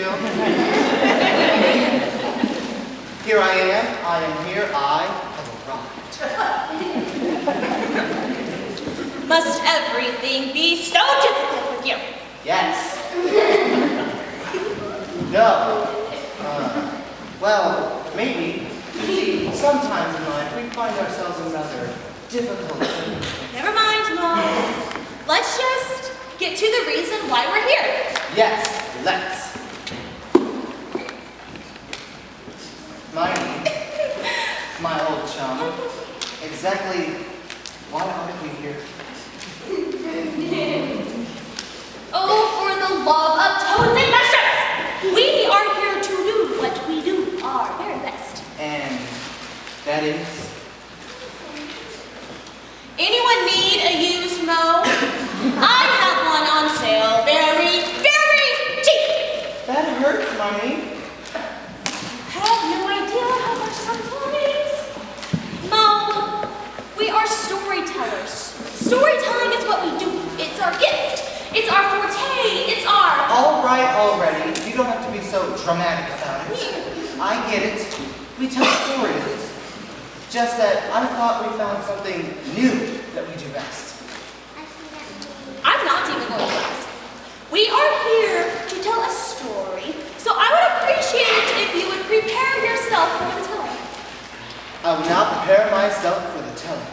you. Here I am here, I have arrived. Must everything be so difficult with you? Yes. No. Well, maybe. You see, sometimes in life we find ourselves in rather difficult situations. Never mind, Mom. Let's just get to the reason why we're here. Yes, let's. Miney, my old chum, exactly why aren't we here? Oh, for the love of toads and mushrooms! We are here to do what we do our very best. And that is? Anyone need a used mow? I have one on sale, very, very cheap. That hurts, Miney. Have no idea how much sometimes. Mo, we are storytellers. Storytelling is what we do. It's our gift. It's our forte. It's our... All right, already. You don't have to be so dramatic about it. I get it. We tell stories. It's just that I thought we found something new that we do best. I'm not even going to ask. We are here to tell a story, so I would appreciate it if you would prepare yourself for the telling. I will now prepare myself for the telling.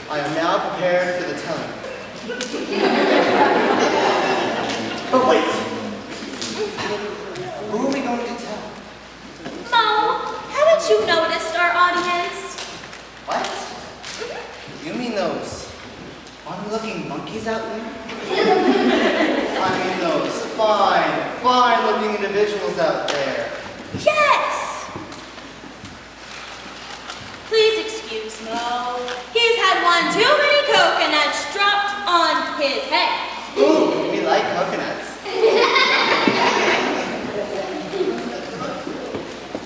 I am now prepared for the telling. But wait! Who are we going to tell? Mo, haven't you noticed our audience? What? You mean those funny-looking monkeys out there? I mean those fine-looking individuals out there. Yes! Please excuse Mo. He's had one too many coconuts dropped on his head. Ooh, we like coconuts.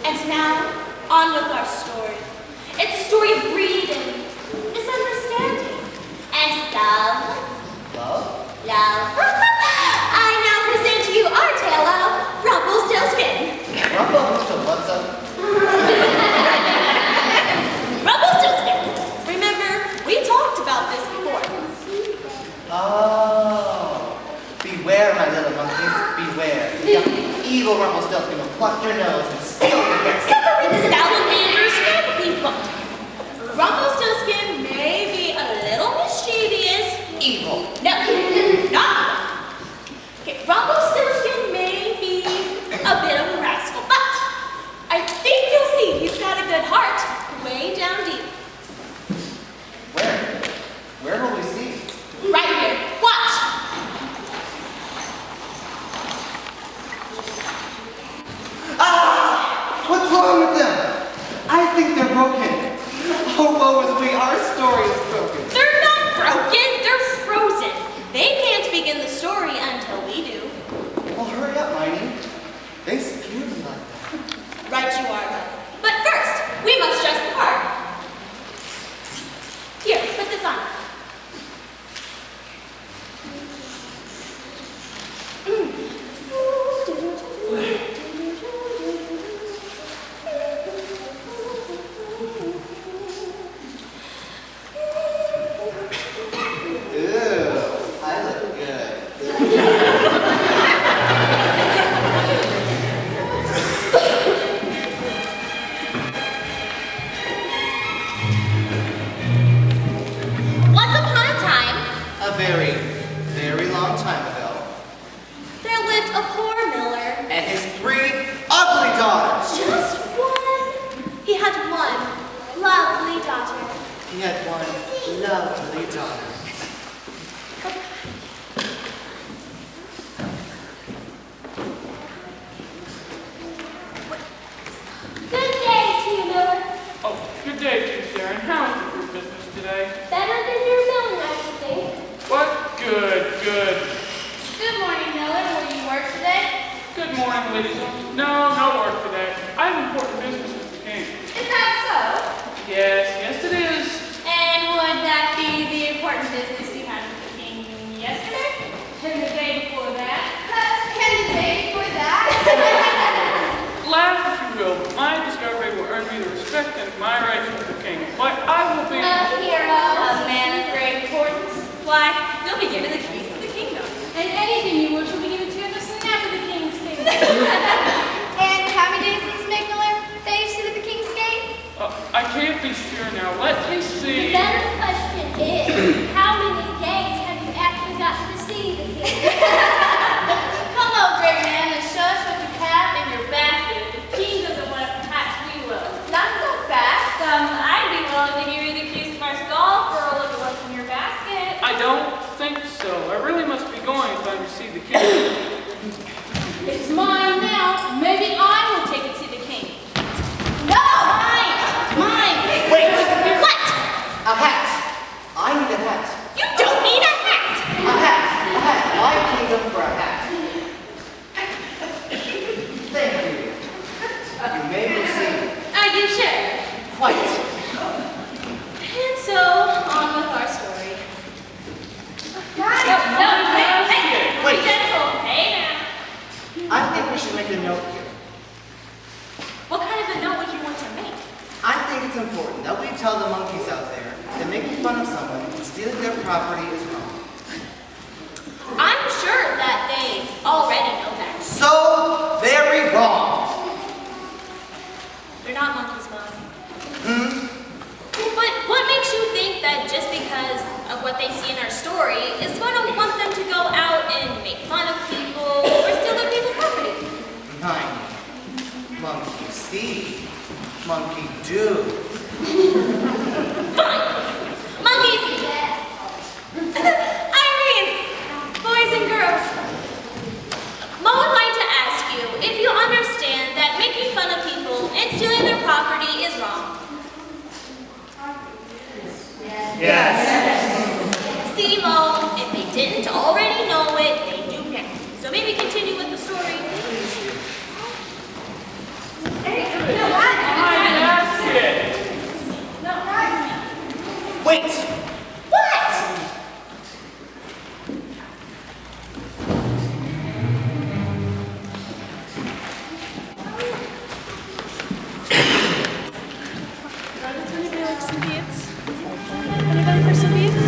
And now, on with our story. It's a story of greed and misunderstanding. And love. Love? Love. I now present to you our tale of Rumpelstiltskin. Rumpelstiltskin, what's up? Rumpelstiltskin. Remember, we talked about this before. Oh. Beware, my little monkeys, beware. The evil Rumpelstiltskin will pluck your nose and steal your hair. Suffering salamanders and people. Rumpelstiltskin may be a little mischievous. Evil. No, not. Okay, Rumpelstiltskin may be a bit of a rascal, but I think you'll see he's got a good heart way down deep. Where? Where will we see? Right here. Watch. Ah! What's wrong with them? I think they're broken. Oh, woe is me, our story is broken. They're not broken, they're frozen. They can't begin the story until we do. Well, hurry up, Miney. They scared me like that. Right you are, Mo. But first, we must dress the part. Here, put this on. I look good. Once upon a time, A very, very long time ago. there lived a poor miller. And his 3 ugly daughters. Just one. He had one lovely daughter. He had one lovely daughter. Good day to you, Miller. Oh, good day to you, Sharon. How is the fruit business today? Better than your milling, I should think. What? Good, good. Good morning, Miller. Will you work today? Good morning, ladies. No work today. I have important business with the king. Is that so? Yes, it is. And would that be the important business you had with the king yesterday? And the day before that? And the day before that? Laugh if you will, but my discovery will earn me the respect and admiration of the king. But I will be... A hero, a man of great importance. Why, you'll be given the keys to the kingdom. And anything you wish will be given to you in the snap of the king's kingdom. And how many days does this make, Miller, that you've seen at the king's gate? I can't be sure now. Let me see. The better question is, how many days have you actually gotten to see the king? Come on, great man, and show us what you have in your basket. If the king doesn't want it, perhaps we will. Not so fast. I'd be willing to give you the keys to my stall for a look at what's in your basket. I don't think so. I really must be going if I receive the king. It's mine now. Maybe I will take it to the king. No! Mine! Mine! Wait! What? A hat! I need a hat. You don't need a hat! A hat! A hat! My kingdom for a hat. Thank you. You may proceed. Are you sure? Quite. And so, on with our story. No, hey, Wait. gentle, hey now. I think we should make a note here. What kind of a note would you want to make? I think it's important that we tell the monkeys out there that making fun of someone and stealing their property is wrong. I'm sure that they already know that. So very wrong. They're not monkeys, Mom. But what makes you think that just because of what they see in our story is going to want them to go out and make fun of people or steal their people's property? Nine. Monkey see. Monkey do. Fine. Monkeys. I mean, boys and girls. Mo would like to ask you if you understand that making fun of people and stealing their property is wrong. Yes. See, Mo, if they didn't already know it, they do now. So maybe continue with the story. Wait. What? Anybody like some beets? Anybody for some beets?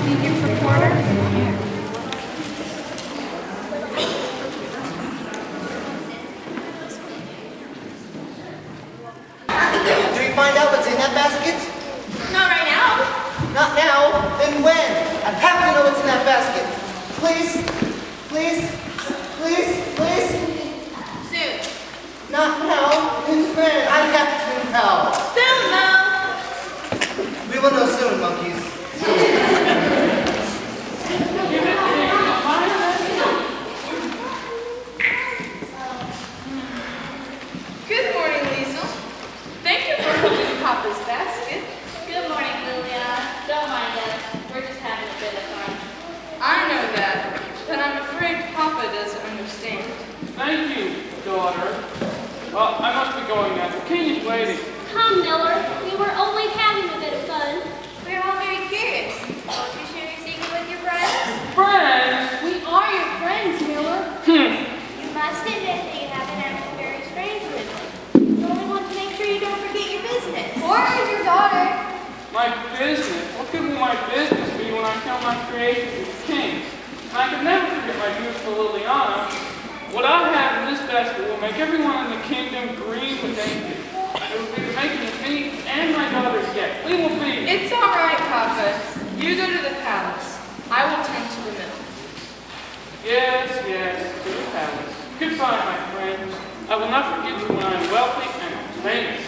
Need you for quarter? Do we find out what's in that basket? Not right now. Not now. Then when? I have to know what's in that basket. Please. Please. Please. Please. Soon. Not now. Then when? I have to know. Soon, Mo. We will know soon, monkeys. Good morning, Liesel. Thank you for holding Papa's basket. Good morning, Lilia. Don't mind us. We're just having a bit of fun. I know that, but I'm afraid Papa doesn't understand. Thank you, daughter. Well, I must be going now. The king is waiting. Come, Miller. We were only having a bit of fun. We're all very curious. Won't you share your secret with your friends? Friends! We are your friends, Miller. You must admit that you have been acting very strangely. You only want to make sure you don't forget your business. Or is your daughter? My business? What could my business be when I tell my creation to the king? And I could never forget my beautiful Liliana. What I have in this basket will make everyone in the kingdom green with envy. It will be the making of me and my daughter yet. We will be. It's all right, Papa. You go to the palace. I will tend to the mill. Yes, to the palace. Goodbye, my friends. I will not forget you when I am wealthy and famous.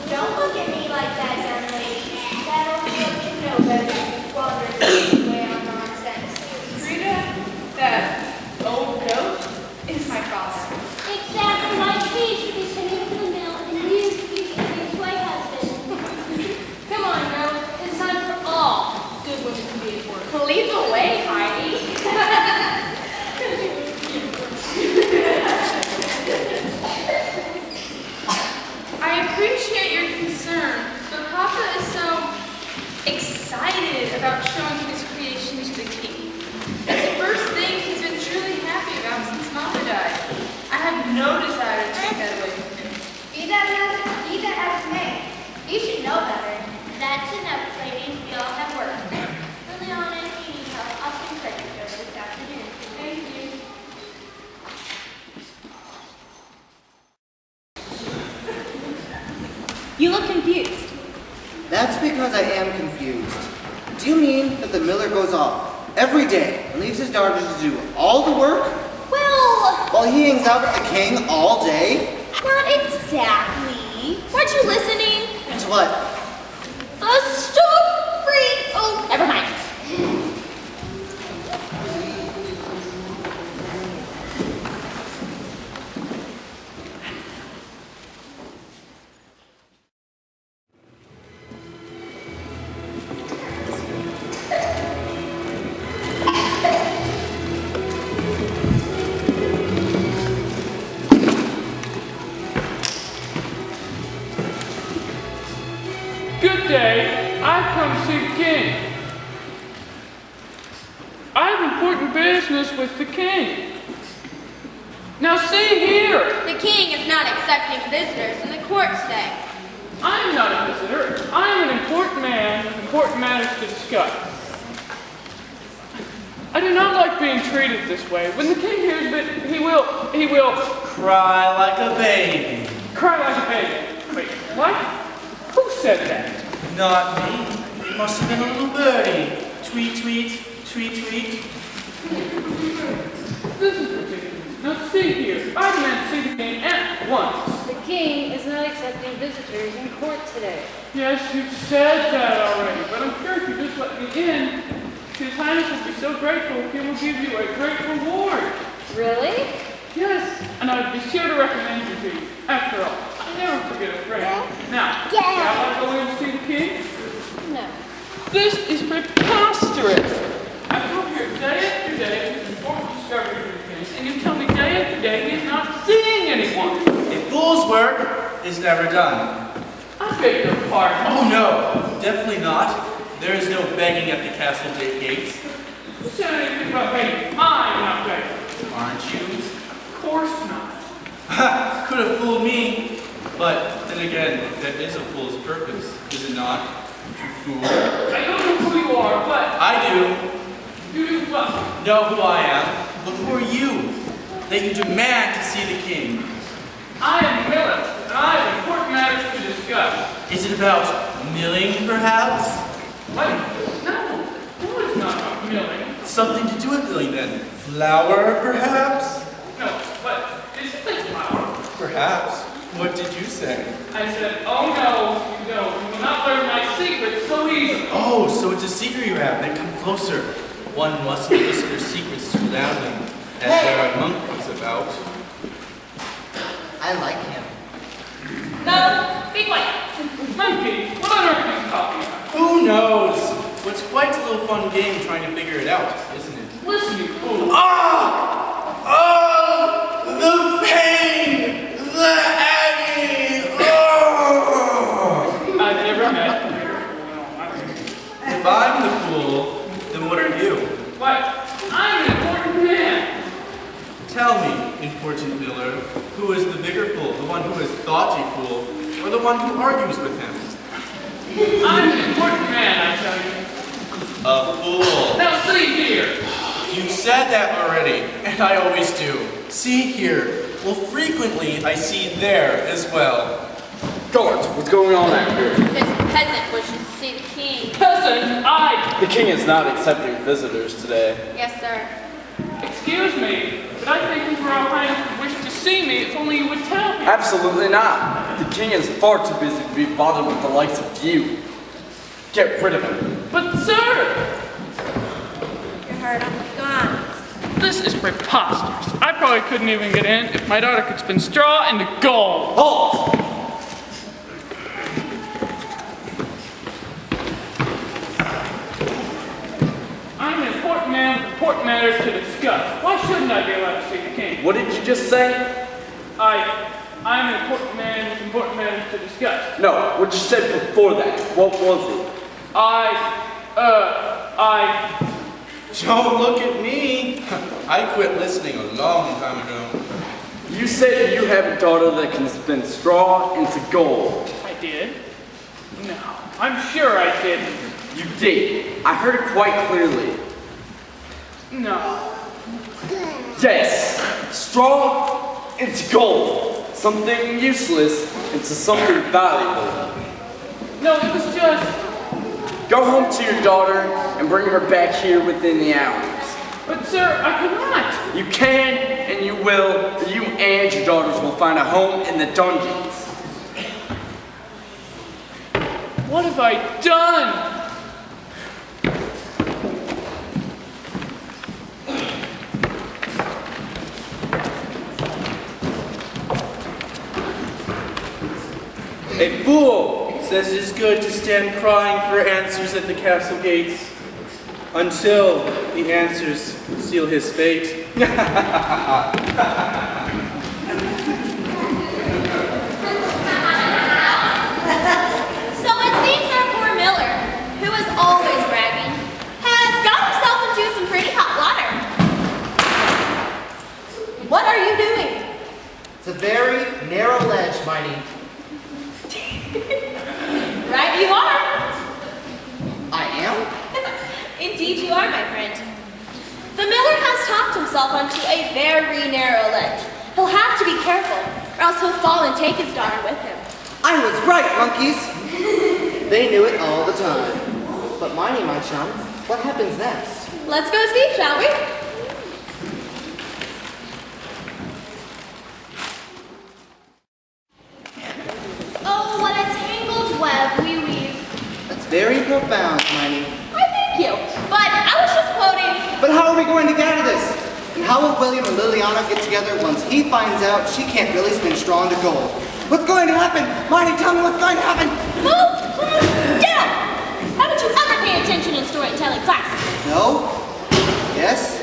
Don't look at me like that, young lady. That only lets you know better than you squander away on nonsense. Frida, that old goat, is my father. Exactly like he should be sending to the mill and you should be his white husband. Come on, girl. It's time excited about showing his creation to the king. It's the first thing he's been truly happy about since Mama died. I have no desire to take that away from him. Be that as it may, you should know better. That's enough, ladies. We all have work. Liliana, if you need help, I'll send Frederick over this afternoon. Thank you. You look confused. That's because I am confused. Do you mean that the miller goes off every day and leaves his daughters to do all the work Well, while he hangs out with the king all day? not exactly. Weren't you listening? To what? The story. Oh, never mind. Good day. I've come to see the king. I have important business with the king. Now see here. The king is not accepting visitors in the court today. I am not a visitor. I am an important man with important matters to discuss. I do not like being treated this way. When the king hears of it, he will Cry like a baby. cry like a baby. Wait, what? Who said that? Not me. It must have been a little birdie. Tweet, tweet, tweet, tweet. This is ridiculous. Now see here. I demand to see the king at once. The king is not accepting visitors in court today. Yes, you've said that already, but I'm sure if you just let me in, His Highness will be so grateful he will give you a great reward. Really? Yes, and I would be sure to recommend you to you. After all, I never forget a friend. Now, shall I go in to see the king? No. This is preposterous. I come here day after day with important discoveries of the king, and you tell me day after day he is not seeing anyone. A fool's work is never done. I beg your pardon. Oh no, definitely not. There is no begging at the castle gates. Who said anything about begging? I'm not begging. Aren't you? Of course not. Ha! Could have fooled me. But then again, that is a fool's purpose, is it not? To fool. I don't know who you are, but I do. you do what? Know who I am. But who are you? That you demand to see the king. I am Miller, and I have important matters to discuss. Is it about milling, perhaps? What? No, it's not about milling. Something to do with milling, then. Flour, perhaps? No, but it's fake flour. Perhaps. What did you say? I said, oh no, you don't. You will not learn my secret so easily. Oh, so it's a secret you have. Then come closer. One mustn't whisper secrets too loudly, as there are monkeys about. I like him. No, be quiet. Monkey, what on earth are you talking about? Who knows? Well, it's quite a little fun game trying to figure it out, isn't it? Listen, you fool. Ah! Oh! The pain! The agony! Oh! I've never met you. If I'm the fool, then what are you? What? I'm an important man. Tell me, important Miller, who is the bigger fool? The one who is thought a fool, or the one who argues with him? I'm an important man, I tell you. A fool. Now see here. You've said that already, and I always do. See here. Well, frequently I see there as well. Guards, what's going on out here? This peasant wishes to see the king. Peasant, The king is not accepting visitors today. Yes, sir. Excuse me, but I think His Royal Highness would wish to see me if only you would tell him. Absolutely not. The king is far too busy to be bothered with the likes of you. Get rid of him. But sir, Your heart almost gone. this is preposterous. I probably couldn't even get in if my daughter could spin straw into gold. Halt! I'm an important man with important matters to discuss. Why shouldn't I be allowed to see the king? What did you just say? I'm an important man with important matters to discuss. No, what you said before that. What was it? Don't look at me. I quit listening a long time ago. You said you have a daughter that can spin straw into gold. I did? No, I'm sure I didn't. You did. I heard it quite clearly. No. Yes, straw into gold. Something useless into something valuable. No, it was just... Go home to your daughter and bring her back here within the hours. But sir, I could not. You can and you will. You and your daughters will find a home in the dungeons. What have I done? A fool says it is good to stand crying for answers at the castle gates until the answers seal his fate. So it seems our poor Miller, who is always bragging, has got himself into some pretty hot water. What are you doing? It's a very narrow ledge, Mighty. Right you are. I am? Indeed you are, my friend. The miller has talked himself onto a very narrow ledge. He'll have to be careful, or else he'll fall and take his daughter with him. I was right, monkeys. They knew it all the time. But Mighty, my chum, what happens next? Let's go see, shall we? Oh, what a tangled web we weave. That's very profound, Mighty. Why, thank you. But I was just quoting. But how are we going to get out of this? And how will William and Liliana get together once he finds out she can't really spin straw into gold? What's going to happen? Mighty, tell me what's going to happen. Move! Down! Haven't you ever paid attention in storytelling class? No? Yes?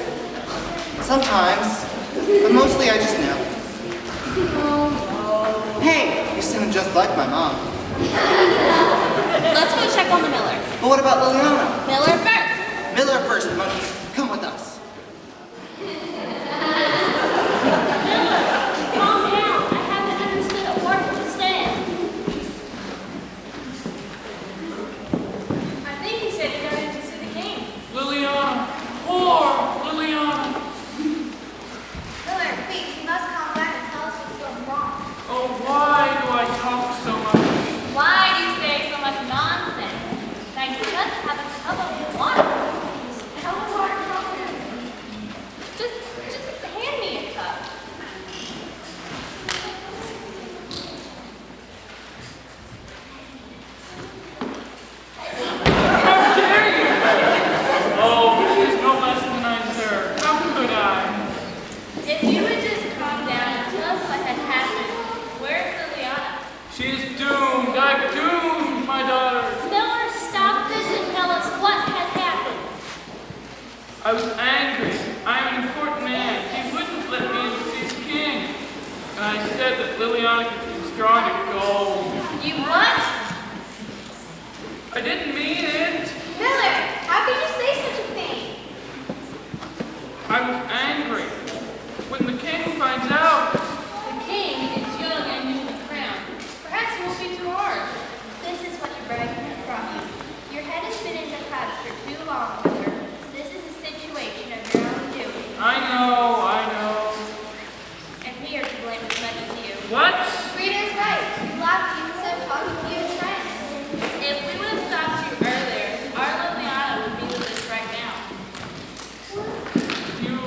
Sometimes. But mostly I just know. Hey, you sound just like my mom. Let's go check on the miller. But what about Liliana? Miller first. Miller first, monkeys. Come with us. Calm down. I haven't understood a word you said. I think he said he got in to see the king. Liliana, poor Liliana. Miller, please, you must calm down and tell us what's going wrong. Oh, why do I talk so much? Why do you say so much nonsense? I just have a cup of water. Tell us what our problem is. Just hand me a cup. How dare you? Oh, it is no less than I deserve. How could I? If you would just calm down and tell us what has happened. Where's Liliana? She is doomed. I've doomed my daughter. Miller, stop this and tell us what has happened. I was angry. I am an important man. He wouldn't let me in to see the king. And I said that Liliana could be strong to gold. You what? I didn't mean it. Miller, how could you say such a thing? I was angry. When the king finds out, The king is young and new to the crown. Perhaps it won't be too hard. This is what your bragging has brought you. Your head has been in the clouds for too long, Miller. This is a situation of your own doing. I know. And we are to blame as much as you. What? Rita's right. You laughed even so talking to you as friends. If we would have stopped you earlier, our Liliana would be with us right now. You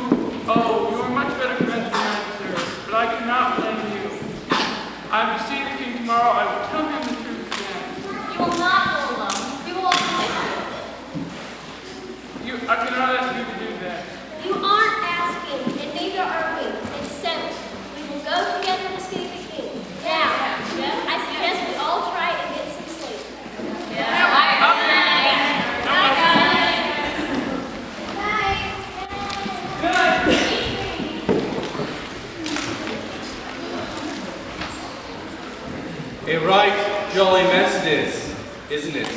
are much better friends than I deserve, but I cannot blame you. I will see the king tomorrow. I will tell him the truth again. You will not go alone. We will all come with you. I cannot ask you to do that. You aren't asking, and neither are we. It's settled. We will go together to see the king. Now, I suggest we all try and get some sleep. A right jolly mess it is, isn't it?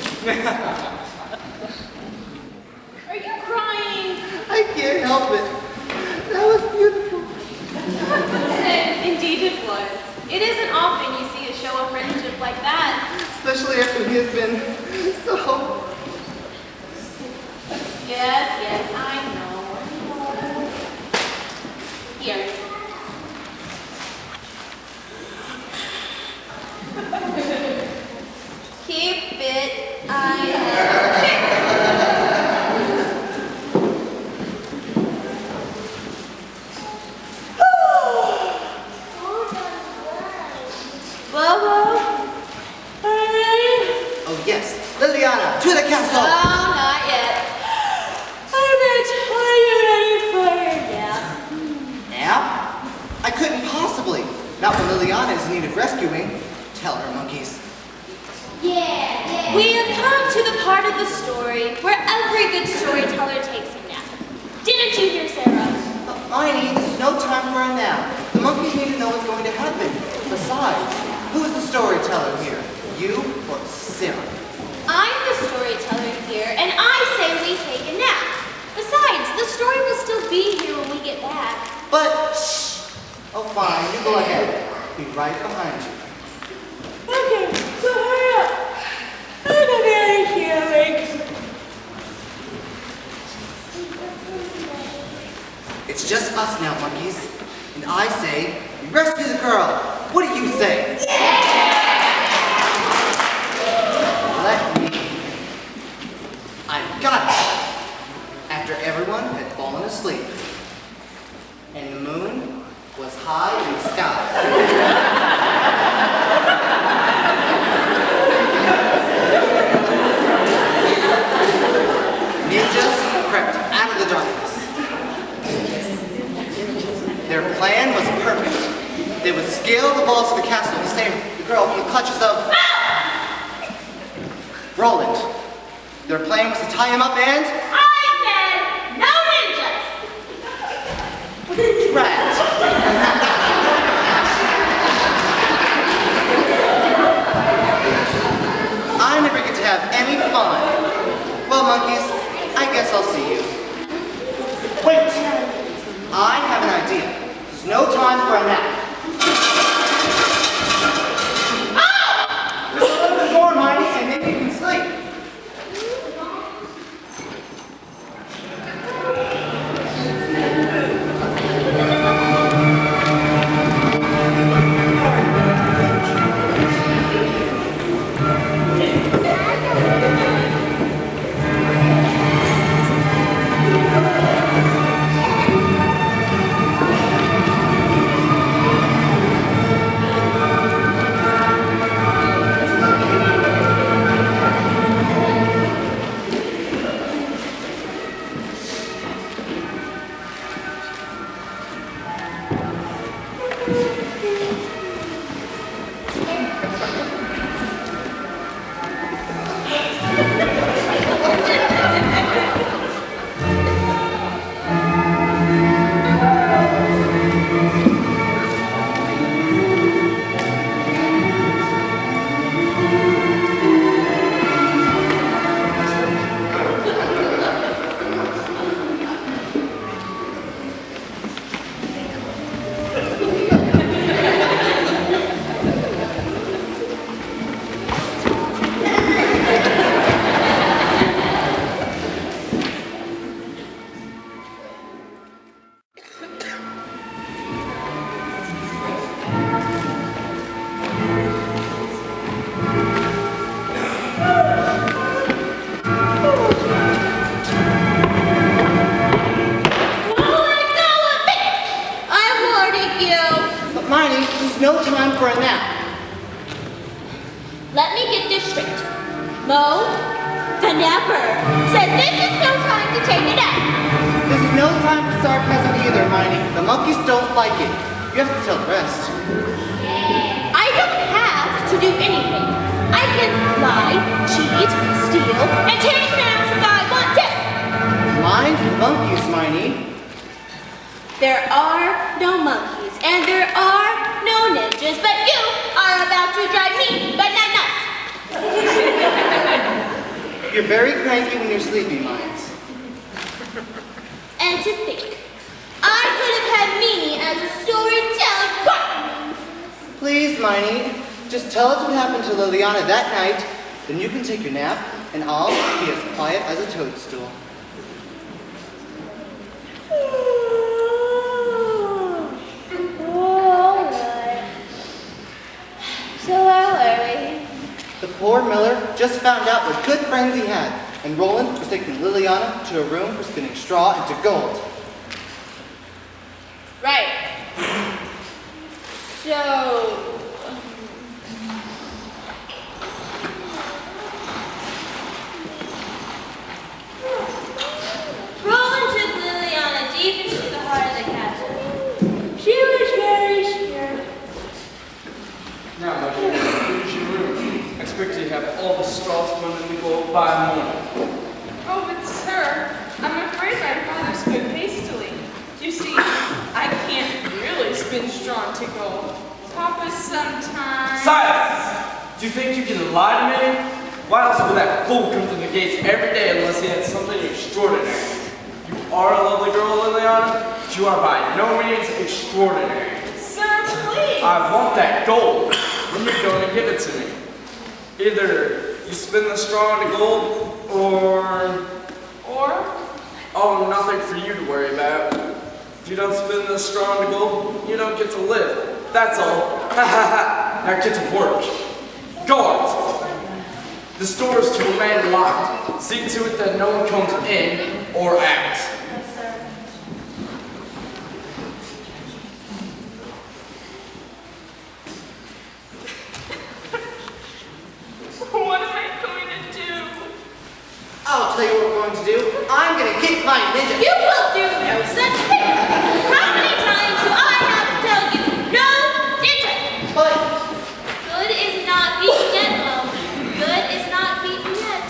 I can't help it. That was beautiful. Indeed it was. It isn't often you see a show of friendship like that. Especially after he has been so... Yes, I know. Here. Keep it. Oh yes, Liliana, to the castle! Not yet. Are you ready for your nap? Nap? I couldn't possibly. Not when Liliana is in need of rescuing. Tell her, monkeys. Yeah. We have come to the part of the story where every good storyteller takes a nap. Didn't you hear, Sarah? Miney, this is no time for a nap. The monkeys need to know what's going to happen. Besides, who's the storyteller here? You or Sarah? I'm the storyteller here, and I say we take a nap. Besides, the story will still be here when we get back. But, shh! Oh, fine, you go ahead. Be right behind you. Okay, so hurry up. I'm very hearing. It's just us now, monkeys. And I say, rescue the girl. What do you say? Let me. I've got it. After everyone had fallen asleep, and the moon was high in the sky. Ninjas crept out of the darkness. Their plan was perfect. They would scale the walls of the castle to save the girl from the clutches of Roland. Their plan was to tie him up and... I said no ninjas! Rat! I never get to have any fun. Well, monkeys, I guess I'll see you. Wait! I have an idea. There's no time for a nap. Just open the door, Miney, and maybe you can sleep. No time for a nap. Let me get this straight. Mo, the napper, says this is no time to take a nap. This is no time for sarcasm either, Miney. The monkeys don't like it. You have to tell the rest. I don't have to do anything. I can lie, cheat, steal, and take naps if I want to. Mind the monkeys, Miney. There are no monkeys, and there are no ninjas, but you are about to drive me bananas. You're very cranky when you're sleepy, Minds. And Hermione. Just tell us what happened to Liliana that night, then you can take your nap, and I'll be as quiet as a toadstool. So how are we? The poor miller just found out what good friends he had, and Roland was taking Liliana to a room for spinning straw into gold. Right. So, Roland took Liliana deep into the heart of the castle. She was very scared. Now, my dear, here's your room. I expect you to have all the straw spun in the gold by morning. oh, but sir, I'm afraid my father spoke hastily. You see, I can't really spin straw into gold. Papa sometimes... Silence! Do you think you can lie to me? Why else would that fool come to the gates every day unless he had something extraordinary? You are a lovely girl, Liliana, but you are by no means extraordinary. Sir, please! I want that gold. When you're going to give it to me. Either you spin the straw into gold, or... Oh, nothing for you to worry about. If you don't spin the straw into gold, you don't get to live. That's all. Ha ha ha. Now get to work. Guards! The store is to remain locked. See to it that no one comes in or out. What am I going to do? I'll tell you what we're going to do. I'm going to get my ninja. You will do no such thing. How many times do I have to tell you? No ninja. But Good is not beaten yet, Lo. Good is not beaten yet.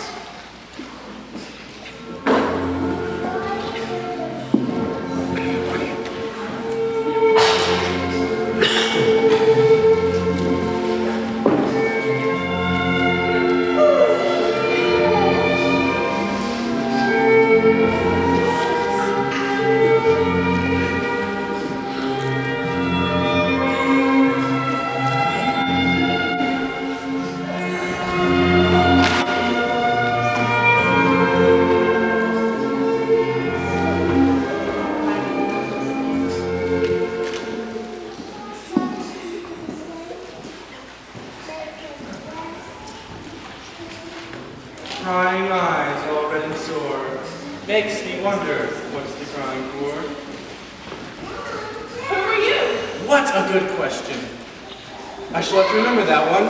Crying eyes, all red and sore, makes me wonder what's the crying for. Who are you? What a good question. I shall have to remember that one.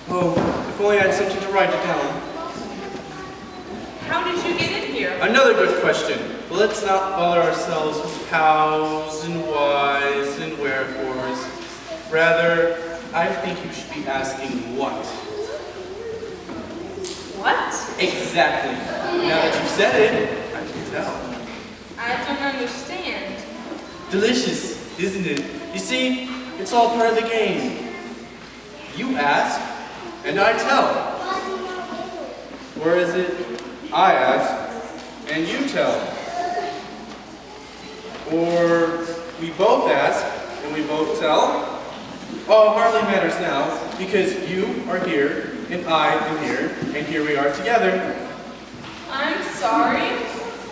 Oh, if only I had something to write it down. How did you get in here? Another good question. But let's not bother ourselves with hows and whys and wherefores. Rather, I think you should be asking what. What? Exactly. Now that you've said it, I can tell. I don't understand. Delicious, isn't it? You see, it's all part of the game. You ask, and I tell. Or is it, I ask, and you tell? Or we both ask, and we both tell? Oh, hardly matters now, because you are here, and I am here, and here we are together. I'm sorry,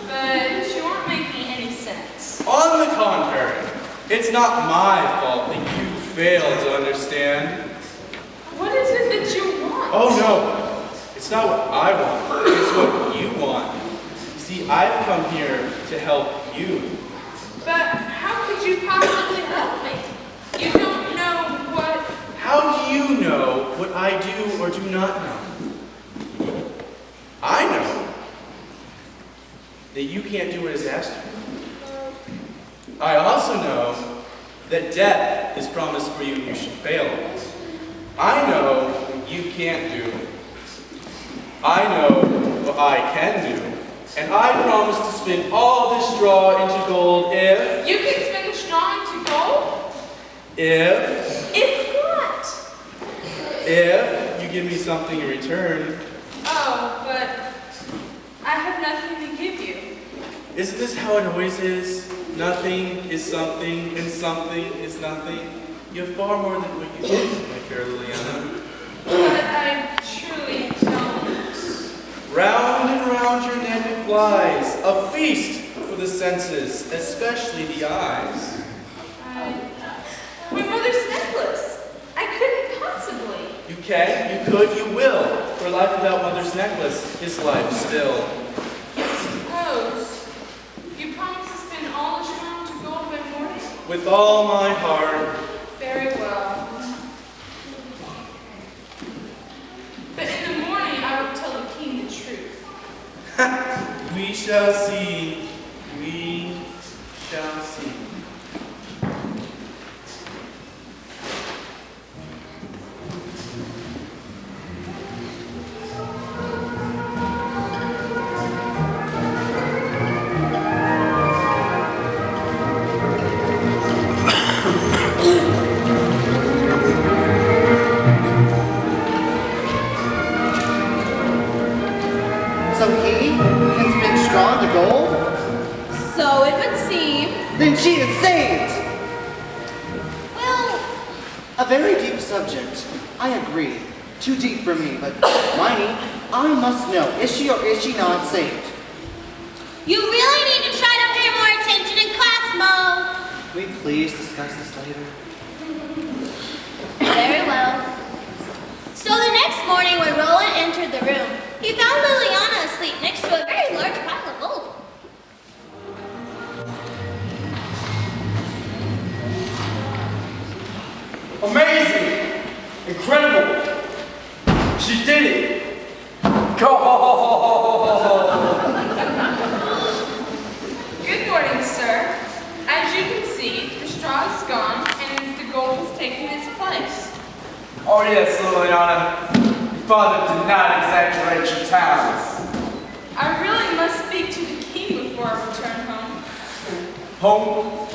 but you aren't making any sense. On the contrary, it's not my fault that you fail to understand. What is it that you want? Oh no, it's not what I want, it's what you want. See, I've come here to help you. But how could you possibly help me? You don't know what... How do you know what I do or do not know? I know that you can't do what is asked of you. I also know that death is promised for you if you should fail. I know what you can't do. I know what I can do. And I promise to spin all this straw into gold if... You can spin the straw into gold? If what? If you give me something in return. Oh, but I have nothing to give you. Isn't this how it always is? Nothing is something, and something is nothing. You have far more than what you think, my fair Liliana. But I truly don't. Round and round your neck it flies, a feast for the senses, especially the eyes. My mother's necklace. I couldn't possibly. You can, you could, you will. For life without mother's necklace is life still. Suppose you promise to spend all the strong to gold by morning? With all my heart. Very well. But in the morning I will tell the king the truth. We shall see. We shall see. So he can spin straw into gold? So it would seem. Then she is saved! Well, A very deep subject. I agree. Too deep for me, but Miney, I must know, is she or is she not saved? You really need to try to pay more attention in class, Mo. Can we please discuss this later? Very well. So the next morning when Roland entered the room, he found Liliana asleep next to a very large pile of gold. Amazing! Incredible! She did it! Go! Good morning, sir. As you can see, the straw is gone and the gold has taken its place. Oh yes, Liliana. Your father did not exaggerate your talents. I really must speak to the king before I return home. Home?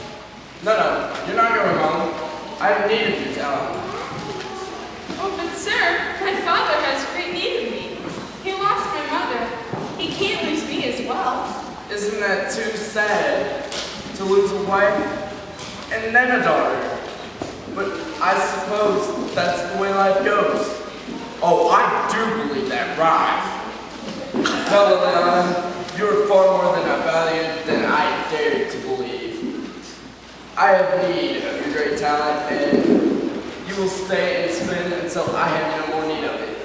No, you're not going home. I have need of your talent. Oh, but sir, my father has great need of me. He lost my mother. He can't lose me as well. Isn't that too sad? To lose a wife and then a daughter. But I suppose that's the way life goes. Oh, I do believe that rhyme. Well, Liliana, you're far more than I valued than I dared to believe. I have need of your great talent, and you will stay and spin until I have no more need of it.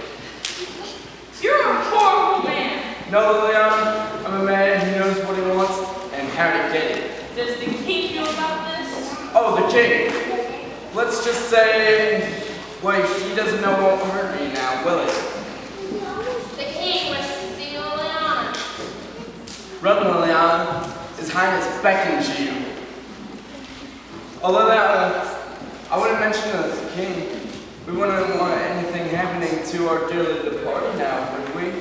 You're a horrible man. No, Liliana, I'm a man who knows what he wants and how to get it. Does the king know about this? Oh, the king. Let's just say, wait, he doesn't know what will hurt me now, will it? The king wishes to see Liliana. Run, Liliana. His Highness beckons you. Oh, Liliana, I wouldn't mention this to the king. We wouldn't want anything happening to our dearly departed now, would we?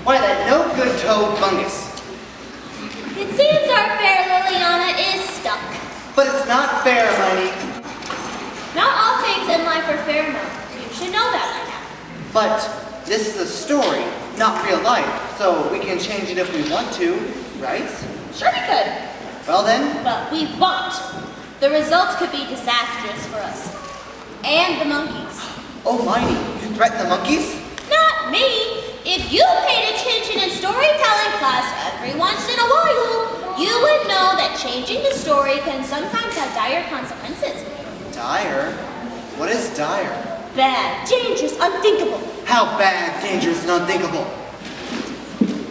Why, that no good toad fungus. It seems our fair Liliana is stuck. But it's not fair, Miney. Not all things in life are fair, Mo. You should know that by now. But this is a story, not real life, so we can change it if we want to, right? sure we could. Well then, But we won't. The results could be disastrous for us. And the monkeys. oh Miney, you threaten the monkeys? Not me. If you paid attention in storytelling class every once in a while, you would know that changing the story can sometimes have dire consequences. Dire? What is dire? Bad, dangerous, unthinkable. How bad, dangerous, and unthinkable?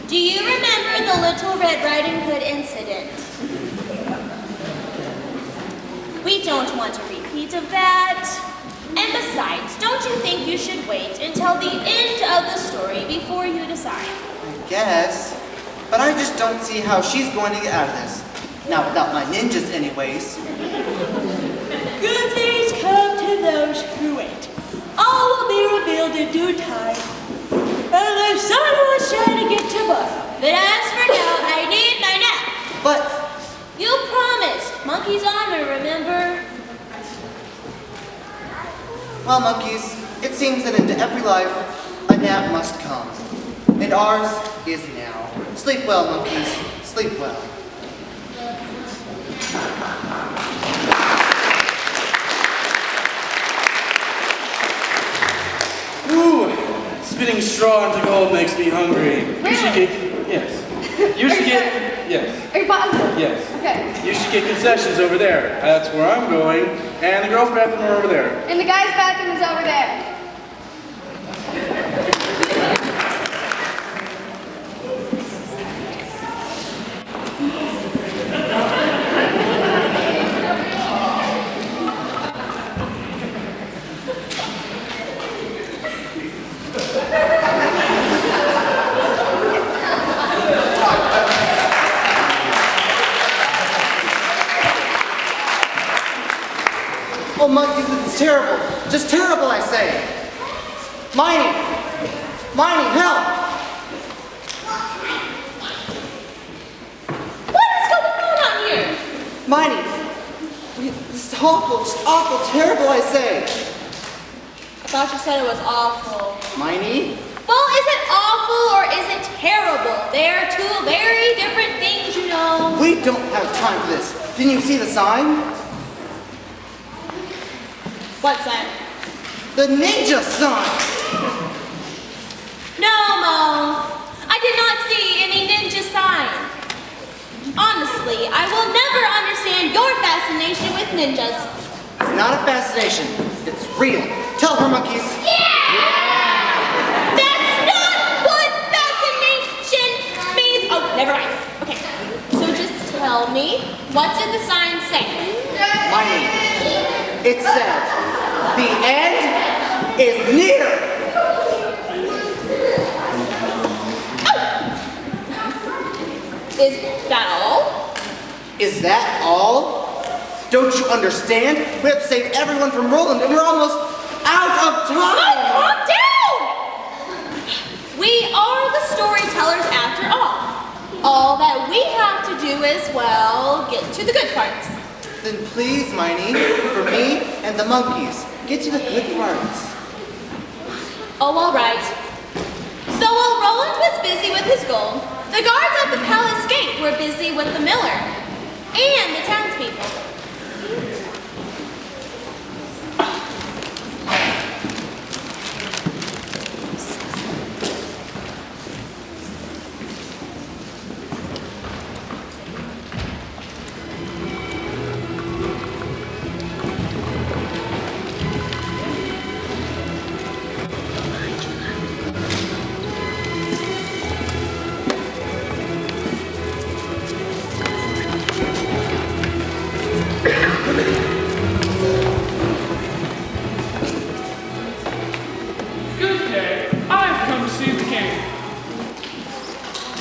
Do you remember the Little Red Riding Hood incident? We don't want a repeat of that. And besides, don't you think you should wait until the end of the story before you decide? I guess. But I just don't see how she's going to get out of this. Not without my ninjas anyways. Good things come to those who wait. All will be revealed in due time. And the sun will shine again tomorrow. But as for now, I need my nap. But, You promised. Monkey's honor, remember? well monkeys, it seems that into every life, a nap must come, and ours is now. Sleep well, monkeys, sleep well. Ooh, spitting straw into gold makes me hungry. You should get, yes. You should get, yes. Are you positive? Yes. Okay. You should get concessions over there. That's where I'm going. And the girls' bathroom are over there. And the guy's bathroom is over there. Oh, monkeys, this is terrible. Just terrible, I say. Miney! Miney, help! What is going on out here? Miney! This is awful, just awful, terrible, I say. I thought you said it was awful. Miney? Well, is it awful or is it terrible? They're two very different things, you know. We don't have time for this. Didn't you see the sign? What sign? The ninja sign! No, Mo. I did not see any ninja sign. Honestly, I will never understand your fascination with ninjas. It's not a fascination. It's real. Tell her, monkeys. Yeah! That's not what fascination means. Oh, never mind. Okay. So just tell me, what did the sign say? Miney, it said, the end is near. Is that all? Is that all? Don't you understand? We have to save everyone from Roland, and we're almost out of time. Calm down! We are the storytellers after all. All that we have to do is, well, get to the good parts. Then please, Miney, for me and the monkeys, get to the good parts. Oh, all right. So while Roland was busy with his gold, the guards at the palace gate were busy with the miller and the townspeople. Good day. I've come to see the king.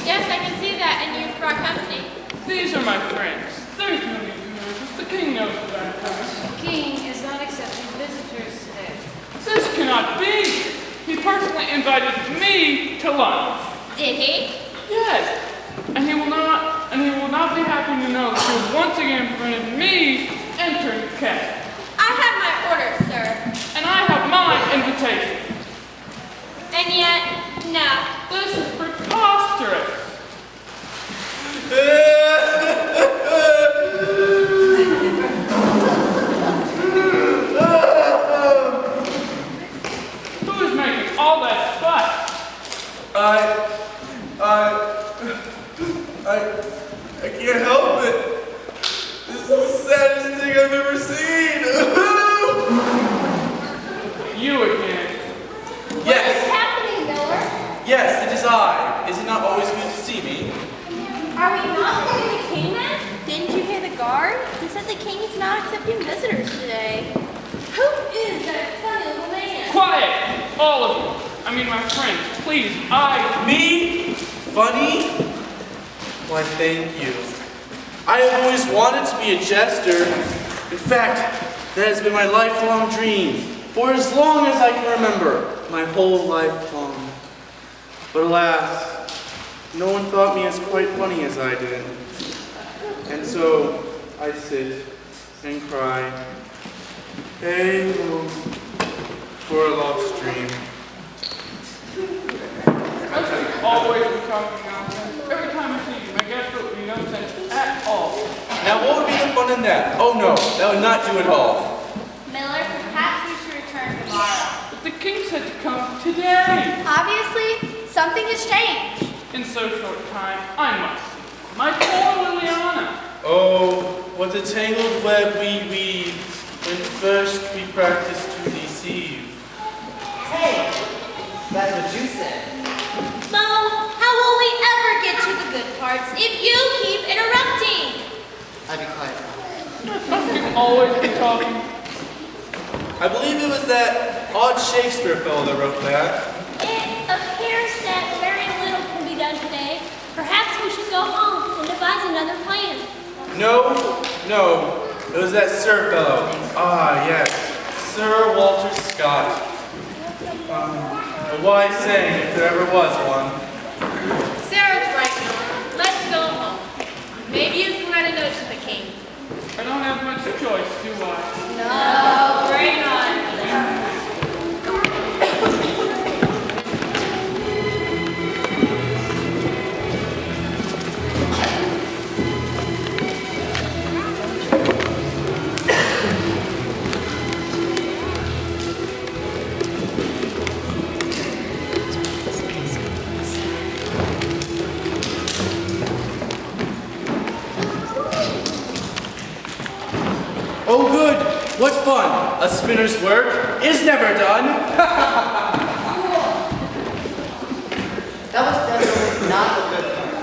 Yes, I can see that, and you've brought company. These are my friends. There's no need to nervous. The king knows about us. King is not accepting visitors today. This cannot be. He personally invited me to lunch. Did he? Yes. And he will not be happy to know that he has once again prevented me entering the cabinet. I have my orders, sir. And I have my invitation. And yet, no. This is preposterous. Who is making all that fuss? I can't help it. This is the saddest thing I've ever seen. You again. Yes, What's happening, Miller? yes, it is I. Is it not always good to see me? Are we not seeing the king then? Didn't you hear the guard? He said the king is not accepting visitors today. Who is that funny little man? Quiet, all of you. I mean my friends, please. Me? Funny? Why, thank you. I have always wanted to be a jester. In fact, that has been my lifelong dream. For as long as I can remember, my whole life long. But alas, no one thought me as quite funny as I did. And so I sit and cry, hey, oh, for a lost dream. Especially always talking nonsense. Every time I see you, make absolutely no sense at all. Now, what would be the fun in that? Oh no, that would not do at all. Miller, perhaps you should return tomorrow. But the king said to come today. Obviously, something has changed. In so short time, I must see. My poor Liliana. Oh, what a tangled web we weave when first we practice to deceive. Hey, that's what you said. Mo, how will we ever get to the good parts if you keep interrupting? I'd be quiet. You always be talking. I believe it was that odd Shakespeare fellow that wrote that. It appears that very little can be done today. Perhaps we should go home and devise another plan. No, it was that Sir fellow. Ah, yes, Sir Walter Scott. A wise saying, if there ever was one. Sarah's right, Miller. Let's go home. Maybe you can write a note to the king. I don't have much choice, do I? No, bring on. Oh good, what fun! A spinner's work is never done. That was definitely not a good part.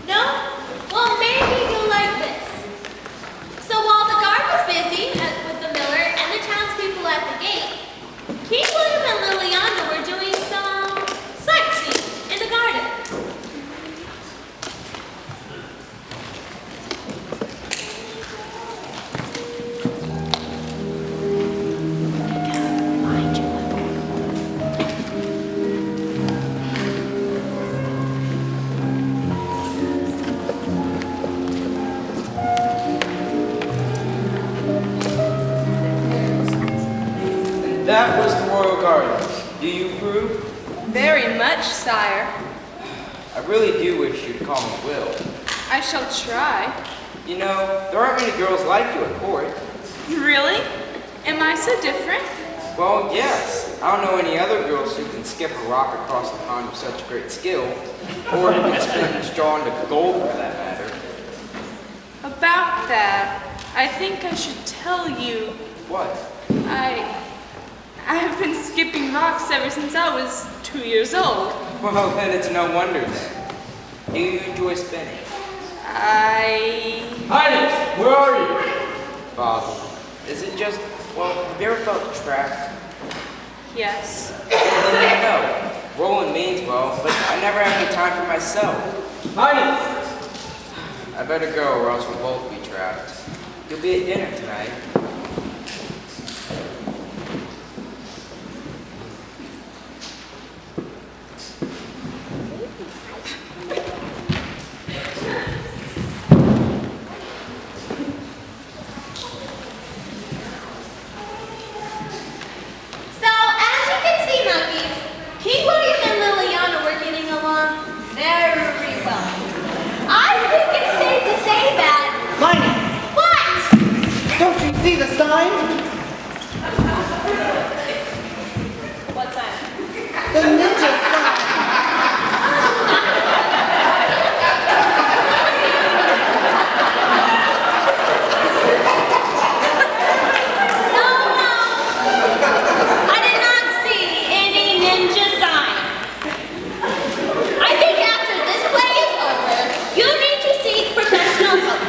No? Well, maybe you'll like this. So while the guard was busy with the miller and the townspeople at the gate, King William and Liliana were doing some sightseeing in the garden. That was the royal garden. Do you approve? Very much, sire. I really do wish you'd call me Will. I shall try. You know, there aren't many girls like you at court. Really? Am I so different? Well, yes. I don't know any other girls who can skip a rock across the pond with such great skill, or who can spin straw into gold for that matter. About that, I think I should tell you. What? I have been skipping rocks ever since I was 2 years old. Well, then it's no wonder then. Do you enjoy spinning? Highness, where are you? Father, is it just, well, have you ever felt trapped? Yes. Then you know. Rolling means well, but I never have any time for myself. Highness! I better go or else we'll both be trapped. You'll be at dinner tonight. So, as you can see, monkeys, King William and Liliana were getting along very well. I think it's safe to say that. Miney, What? don't you see the sign? What sign? The ninja sign. No, no. I did not see any ninja sign. I think after this play is over, you need to seek professional help.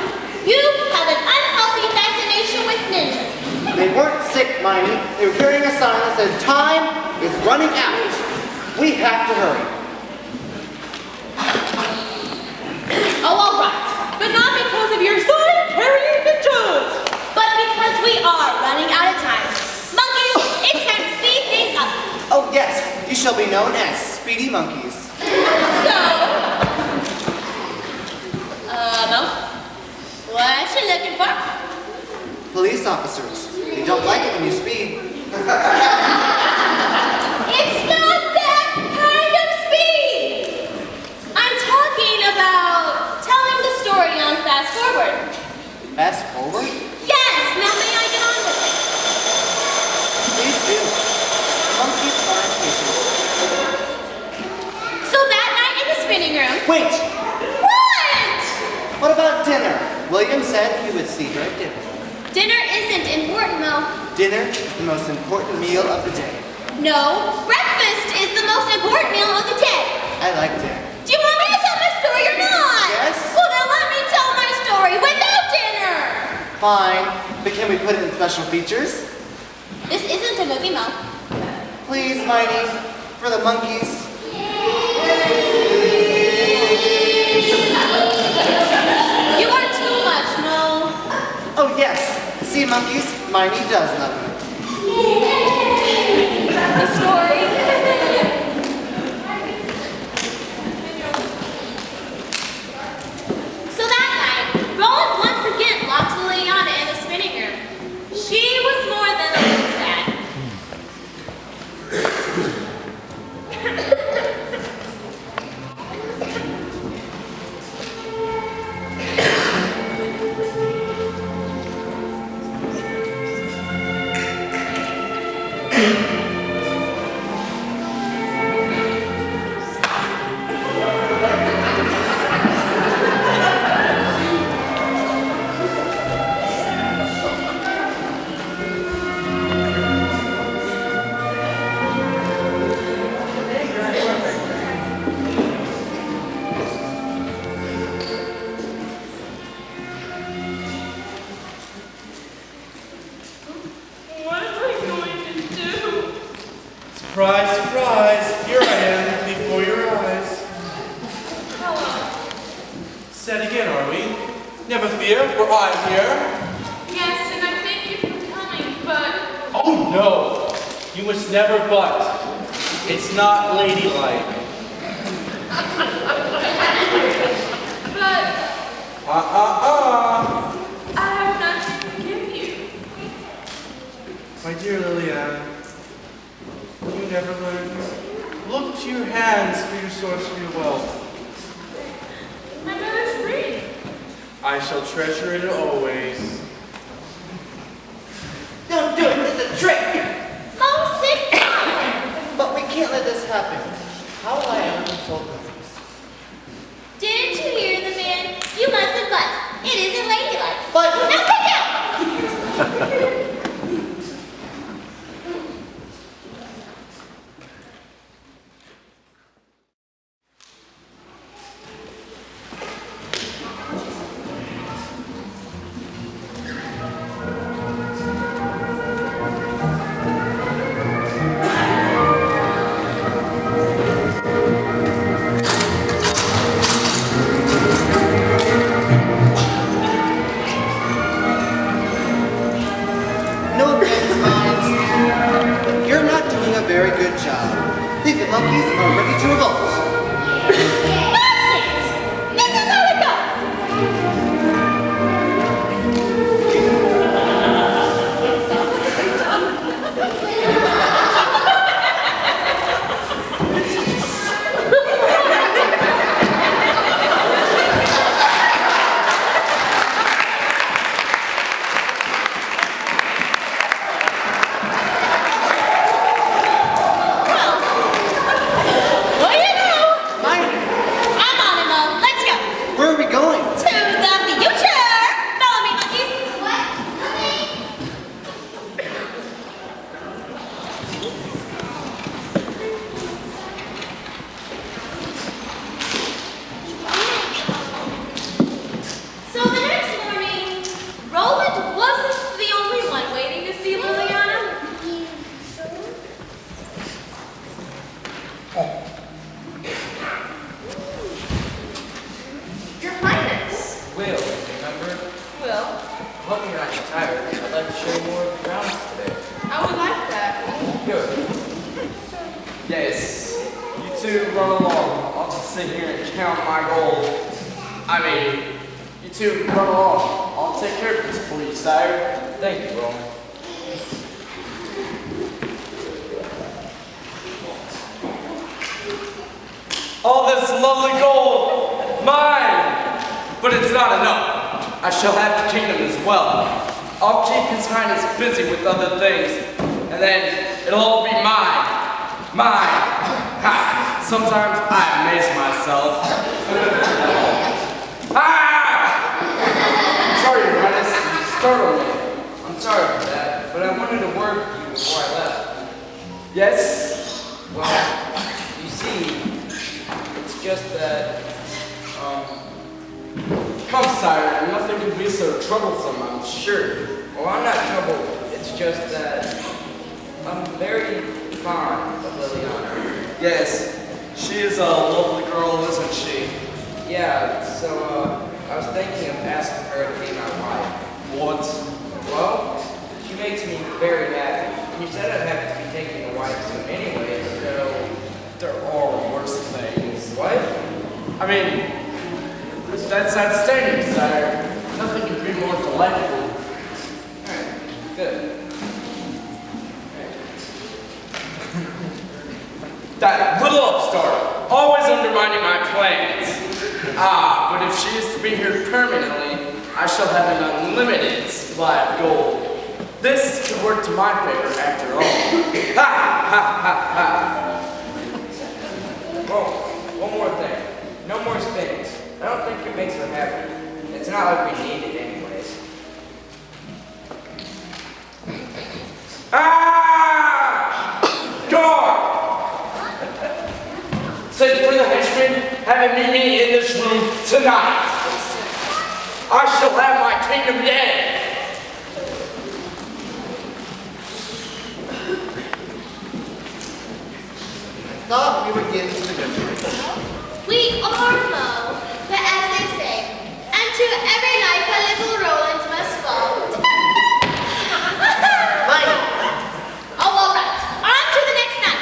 You have an unhealthy fascination with ninjas. They weren't sick, Miney. They were carrying a sign that said, "Time is running out. We have to hurry." Oh, all right. But not because of your sign carrying ninjas. But because we are running out of time. Monkeys, it's time to speed things up. Oh yes, you shall be known as Speedy Monkeys. So, Mo, what you looking for? Police officers. They don't like it when you speed. It's not that forward. Fast forward? Yes, now may I get on with it? Please do. Monkeys are impatient. So that night in the spinning room. Wait! What? What about dinner? William said he would see her at dinner. Dinner isn't important, Mo. Dinner is the most important meal of the day. No, breakfast is the most important meal of the day. I like dinner. Do you want me to tell my story or not? Yes. Well, then let me tell my story without dinner. Fine, but can we put it in special features? This isn't a movie, Mo. Please, Mighty, for the monkeys. You are too much, Mo. Oh yes, see monkeys, Mighty does love you. The story. So that night, Roland once again locked Liliana in the spinning room. She was more than a little sad. What am I going to do? Surprise, surprise. Here I am, before your eyes. Hello. Set again, are we? Never fear, for I'm here. Yes, and I thank you for coming, but Oh no! You must never but. It's not ladylike. I have nothing to give you. My dear Liliana, will you never learn? Look to your hands for your source of your wealth. My mother's ring. I shall treasure it always. Don't do it, it's a trick! Oh, sit down. But we can't let this happen. How will I ever console others? Didn't you hear the man? You mustn't fuss. It isn't ladylike. But Now sit down. no offense, Mimes, but you're not doing a very good job. The monkeys are ready to revolt. Nonsense! This is how it goes. Well, you know, Mighty, I'm on it, Mo. Let's go. where are we going? To the future. Follow me, monkeys. So the next morning, Roland wasn't the only one waiting to see Liliana. Your Highness. Will, remember? Will, Hope you're not too tired. I'd like to show you more of the grounds today. I would like that. Good. Yes. You two run along. I'll just sit here and count my gold. I mean, you two run along. I'll take care of this for you, sire. Thank you, Roman. All this lovely gold, mine! But it's not enough. I shall have the kingdom as well. I'll keep His Highness busy with other things, and then it'll all be mine. Mine. Ha! Sometimes I amaze myself. Sorry, Your Highness, you startled me. I'm sorry for that, but I wanted to work with you before I left. Yes? Well, you see, it's just that, Come, sire, nothing can be so troublesome, I'm sure. well, I'm not troubled. It's just that I'm very fond of Liliana. Yes, she is a lovely girl, isn't she? Yeah, so, I was thinking of asking her to be my wife. What? Well, she makes me very happy. And you said I'd have to be taking a wife soon anyway, so... There are worse things. What? I mean, that's outstanding, sire. Nothing could be more delightful. Alright, good. That little upstart, always undermining my plans. Ah, but if she is to be here permanently, I shall have an unlimited supply of gold. This could work to my favor after all. Ha! Ha! Ha! Ha! Well, one more thing. No more spinning. I don't think it makes her happy. It's not like we need it anyways. Ah! Guard! Send for the henchmen, have him meet me in this room tonight. I shall have my kingdom yet. Thought we would get to the good parts. We are Mo, but as they say, and to every life a little Roland must fall. Mike! Oh, all right. On to the next night.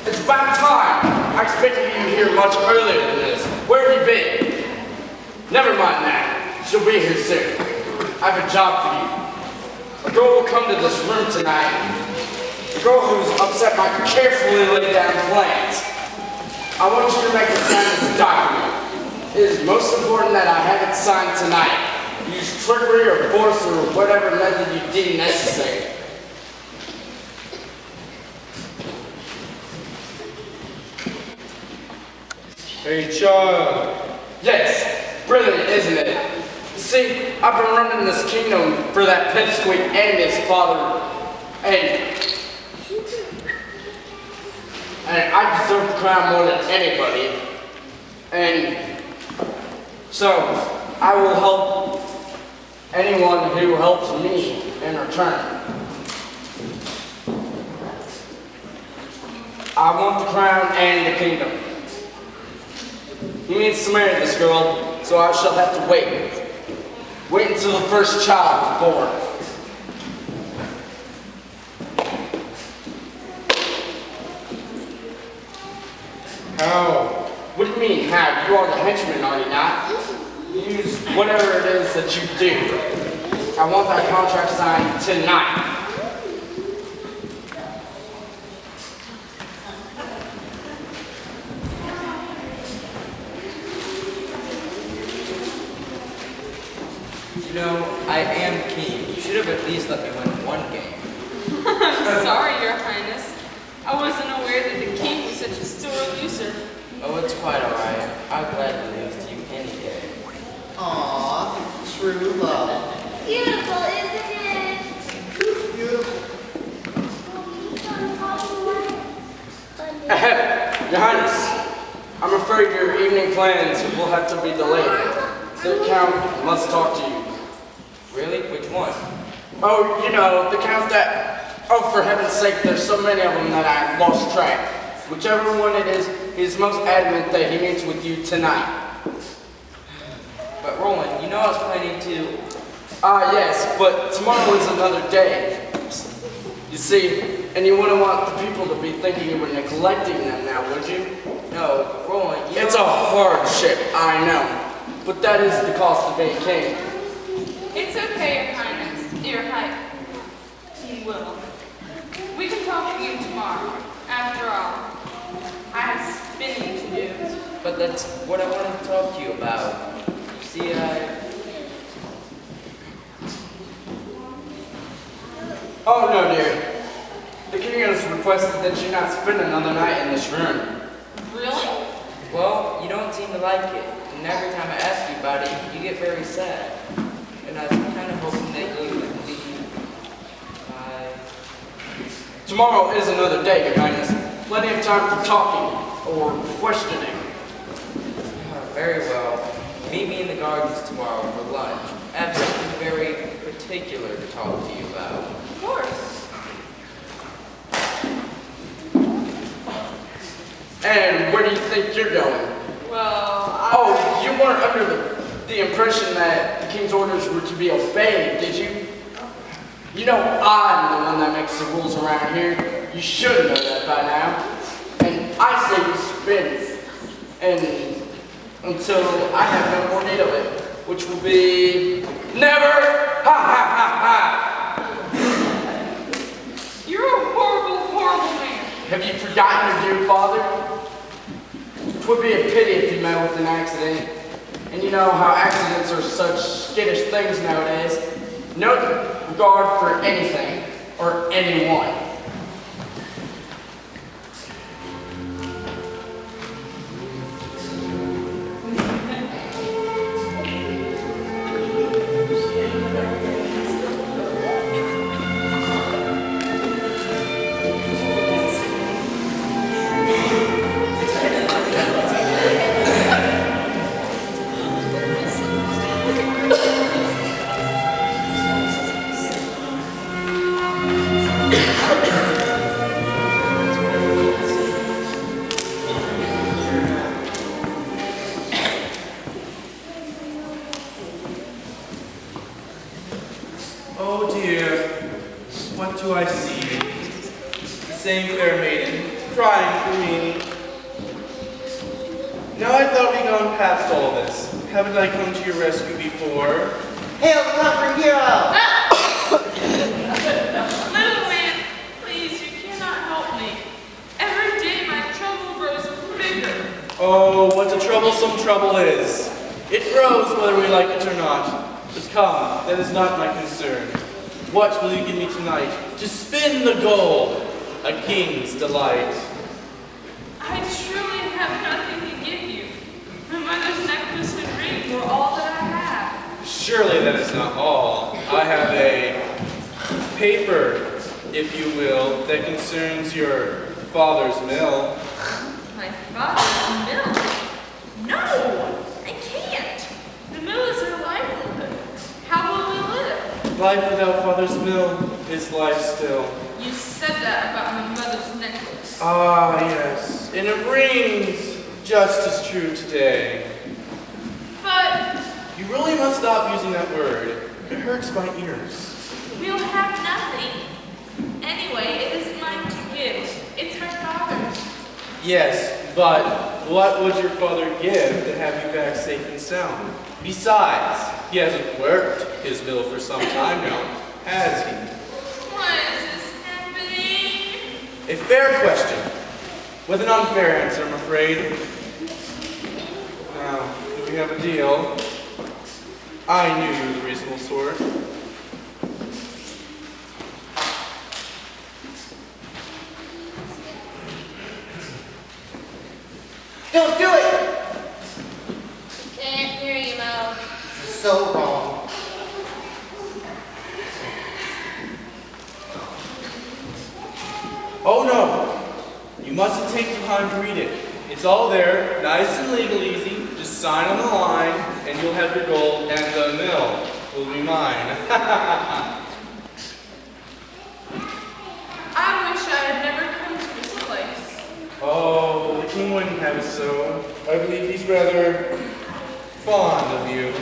It's about time. I expected you here much earlier than this. Where have you been? Never mind that. She'll be here soon. I have a job for you. A girl will come to this room tonight. A girl who's upset my carefully laid down plans. I want you to make it sign this document. It is most important that I have it signed tonight. Use trickery or force or whatever method you deem necessary. Hey, child. Yes, brilliant, isn't it? You see, I've been running this kingdom for that pipsqueak and his father, and I deserve the crown more than anybody. And so, I will help anyone who helps me in return. I want the crown and the kingdom. He means to marry this girl, so I shall have to wait. Wait until the first child is born. How? What do you mean, how? You are the henchman, are you not? Use whatever it is that you do. I want that contract signed tonight. You know, I am king. You should have at least let me win one game. I'm sorry, Your Highness. I wasn't aware that the king was such a sore loser. Oh, it's quite alright. I'll gladly lose to you any day. Aww, true love. Beautiful, isn't it? It's beautiful. Ahem, Your Highness, I'm afraid your evening plans will have to be delayed. The Count must talk to you. Really? Which one? Oh, you know, the Count that... Oh, for heaven's sake, there's so many of them that I've lost track. Whichever one it is, he's most adamant that he meets with you tonight. But Roland, you know I was planning to... Ah, yes, but tomorrow is another day. You see, and you wouldn't want the people to be thinking you were neglecting them now, would you? No, Roland, It's a hardship, I know, but that is the cost of being king. It's okay, Your Highness. Your High... Will. We can talk again tomorrow. After all, I have spinning to do. But that's what I wanted to talk to you about. You see, Oh, no, dear. The king has requested that you not spend another night in this room. Really? well, you don't seem to like it. And every time I ask you about it, you get very sad. And I was kind of hoping that you would leave by... Tomorrow is another day, Your Highness. Plenty of time for talking or questioning. Very well. Meet me in the gardens tomorrow for lunch. I have something very particular to talk to you about. Of course. And where do you think you're going? Well, Oh, you weren't under the impression that the king's orders were to be obeyed, did you? You know I'm the one that makes the rules around here. You should know that by now. And I say you spin. And until I have no more need of it, which will be never. Ha ha ha ha! You're a horrible, horrible man. Have you forgotten your dear father? 'Twould be a pity if you met with an accident. And you know how accidents are such skittish things nowadays. No regard for anything or anyone. Oh dear, what do I see? The same fair maiden, crying for me. Now I thought we'd gone past all this. Haven't I come to your rescue before? Hail the conquering hero! Little man, please, you cannot help me. Every day my trouble grows bigger. Oh, what a troublesome trouble is. It grows whether we like it or not. But come, that is not my concern. What will you give me tonight to spin the gold, a king's delight? I truly have nothing to give you. My mother's necklace and ring were all that I have. Surely that is not all. I have a paper, if you will, that concerns your father's mill. My father's mill? No, I can't. The mill is our livelihood. How will we live? Life without father's mill is life still. You said that about my mother's necklace. Ah, yes. And it rings just as true today. But You really must stop using that word. It hurts my ears. we'll have nothing. Anyway, it is mine to give. It's my father's. Yes, but what would your father give to have you back safe and sound? Besides, he hasn't worked his mill for some time now, has he? Why is this happening? A fair question, with an unfair answer, I'm afraid. Now, do we have a deal? I knew you were the reasonable sort. Don't do it! Can't hear you, Mo. So wrong. Oh no, you mustn't take the time to read it. It's all there, nice and legal easy. Just sign on the line, and you'll have your gold, and the mill will be mine. I wish I had never come to this place. Oh, the king wouldn't have it so. I believe he's rather fond of you.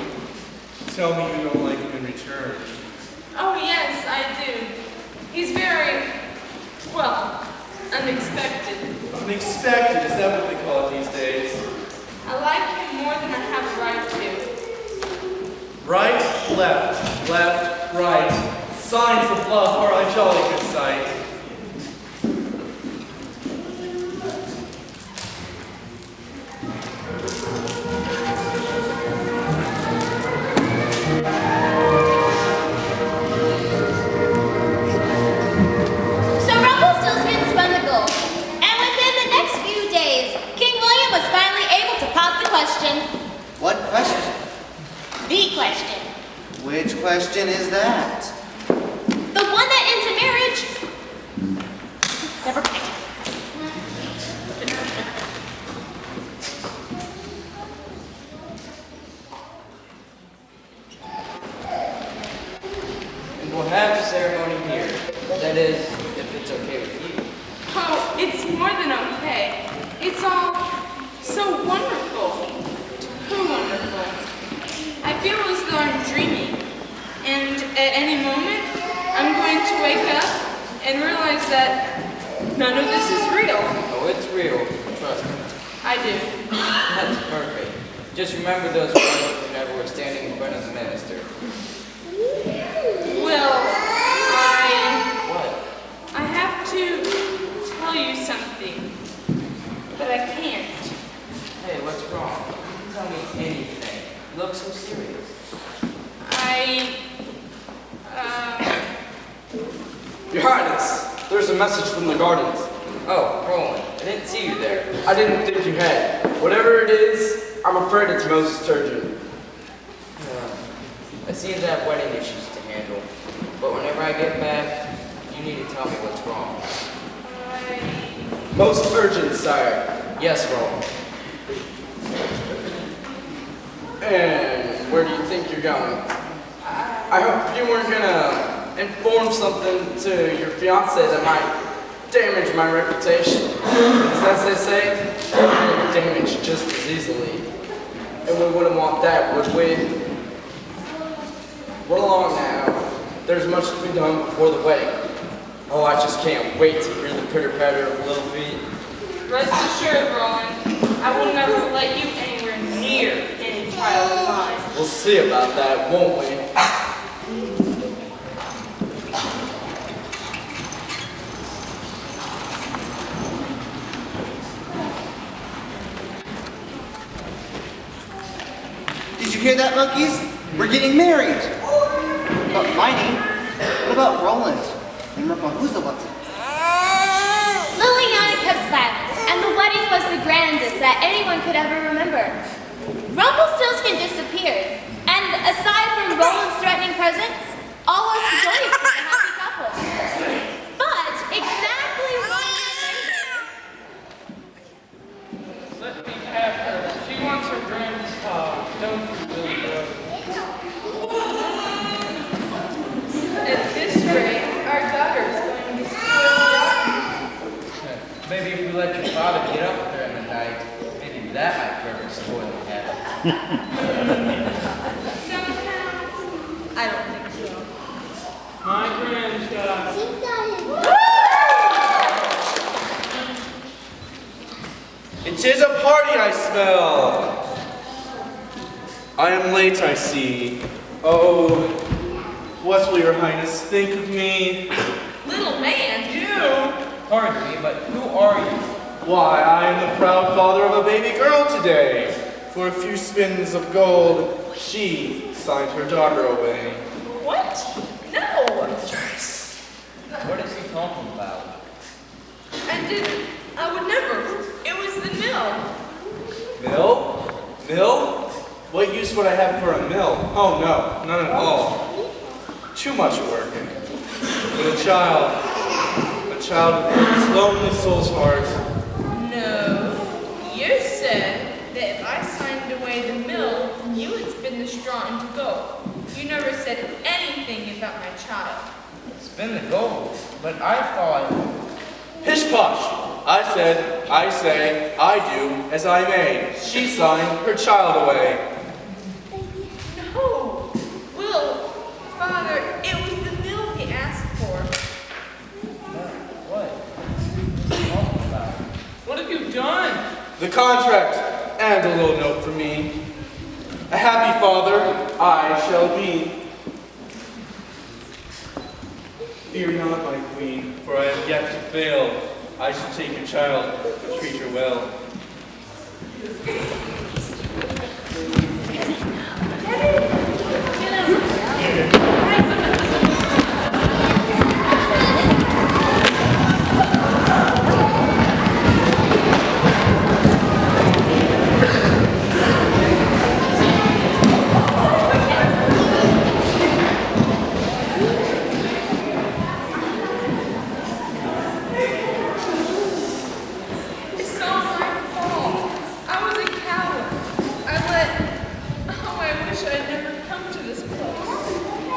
Tell me you don't like in return. Oh, yes, I do. He's very, well, unexpected. Unexpected, is that what they call it these days? I like him more than I have a right to. Right, left, left, right. Signs of love are a jolly good sight. So Rumpelstiltskin spun the gold, and within the next few days, King William was finally able to pop the question. What question? The question. Which question is that? The one that ends in marriage. Never mind. And we'll have the ceremony here. That is, if it's okay with you. Oh, it's more than okay. It's all so wonderful. Too wonderful. I feel as though I'm dreaming. And at any moment, I'm going to wake up and realize that none of this is real. Oh, it's real. Trust me. I do. That's perfect. Just remember those words whenever we're standing in front of the minister. Well, What? I have to tell you something, but I can't. Hey, what's wrong? Tell me anything. You look so serious. Your Highness, there's a message from the gardens. Oh, Roland, I didn't see you there. I didn't think you had. Whatever it is, I'm afraid it's most urgent. I seem to have wedding issues to handle, but whenever I get back, you need to tell me what's wrong. Most urgent, sire. Yes, Roland. And where do you think you're going? I hope you weren't gonna inform something to your fiance that might damage my reputation. As they say, damage just as easily. And we wouldn't want that, would we? Run along now. There's much to be done before the wedding. Oh, I just can't wait to hear the pitter-patter of little feet. Rest assured, Roland, I will never let you anywhere near any child of mine. We'll see about that, won't we? Did you hear that, monkeys? We're getting married. But Miney, what about Roland? And who's the Watson? Liliana kept silent, and the wedding was the grandest that anyone could ever remember. Rumpelstiltskin disappeared, and aside from Roland's threatening presence, all was joyous for the happy couple. But exactly 1 year later, Let me have her. She wants her grandpa. Don't really go. At this rate, our daughter is going to spoil rotten. Maybe if we let your father get up during the night, maybe that might prove her spoiled habit. Somehow, I don't think so. My grandchild. It is a party I smell. I am late, I see. Oh, what will your highness think of me? Little man, you! Pardon me, but who are you? Why, I am the proud father of a baby girl today. For a few spins of gold, she signed her daughter away. What? No! Yes. What is he talking about? I would never. It was the mill. Mill? Mill? What use would I have for a mill? Oh no, none at all. Too much work. But a child with this lonely soul's heart. No. You said that if I signed away the mill, you would spin the straw into gold. You never said anything about my child. Spin the gold. But I thought... Pish posh! I said, I say, I do as I may. She signed her child away. No. Will, contract, and a little note from me. A happy father I shall be. Fear not, my queen, for I have yet to fail. I shall take your child, but treat her well.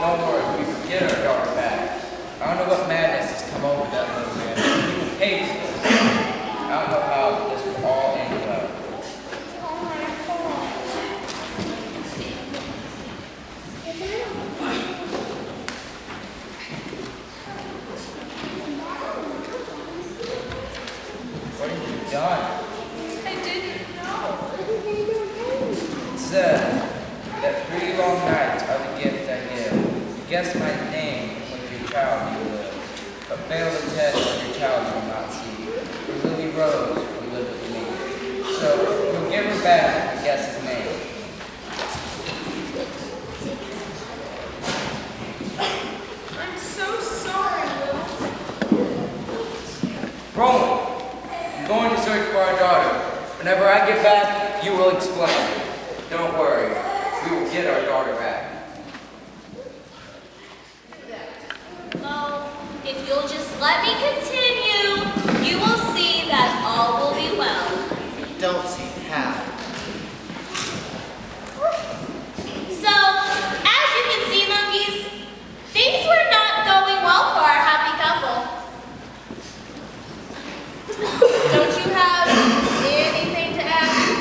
Don't worry, we will get our daughter back. I don't know what madness has come over that little man. He hates us. I don't know how this will all end up. What have you done? I didn't know. It says that 3 long nights are the gift I give. Guess my name with your child you live, but fail the test of your child you will not see. For Lily Rose will live with me. So we'll give her back and guess his name. I'm so sorry, Will. Roland, I'm going to search for our daughter. Whenever I get back, you will explain. Don't worry, we will get our daughter back. Oh, if you'll just let me continue, you will see that all will be well. Don't see how. So, as you can see, monkeys, things were not going well for our happy couple. Don't you have anything to add?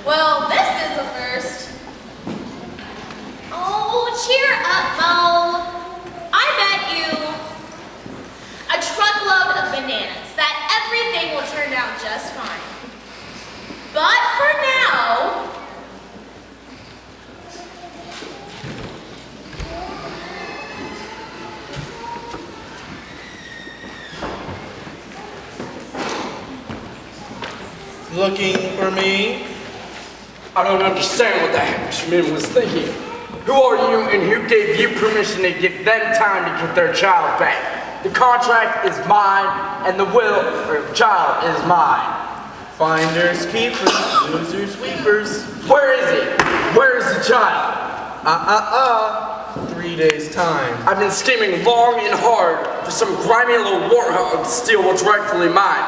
Well, this is a first. Oh, cheer up, Mo. I bet you a truckload of bananas that everything will turn out just fine. But for now, Looking for me? I don't understand what that Henchman was thinking. Who are you and who gave you permission to give them time to get their child back? The contract is mine and the will for the child is mine. Finders, keepers, losers, sweepers. Where is he? Where is the child? 3 days time. I've been scheming long and hard for some grimy little warthog to steal what's rightfully mine.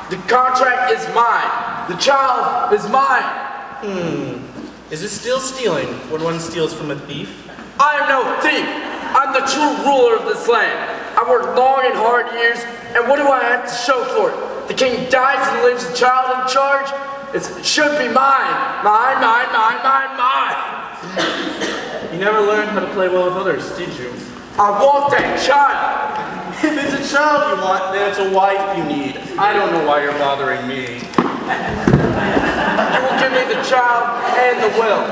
The contract is mine. The child is mine. Is it still stealing when one steals from a thief? I am no thief. I'm the true ruler of this land. I've worked long and hard years, and what do I have to show for it? The king dies and leaves the child in charge? It should be mine. Mine, mine, mine, mine, mine. You never learned how to play well with others, did you? I want that child. If it's a child you want, then it's a wife you need. I don't know why you're bothering me. You will give me the child and the will.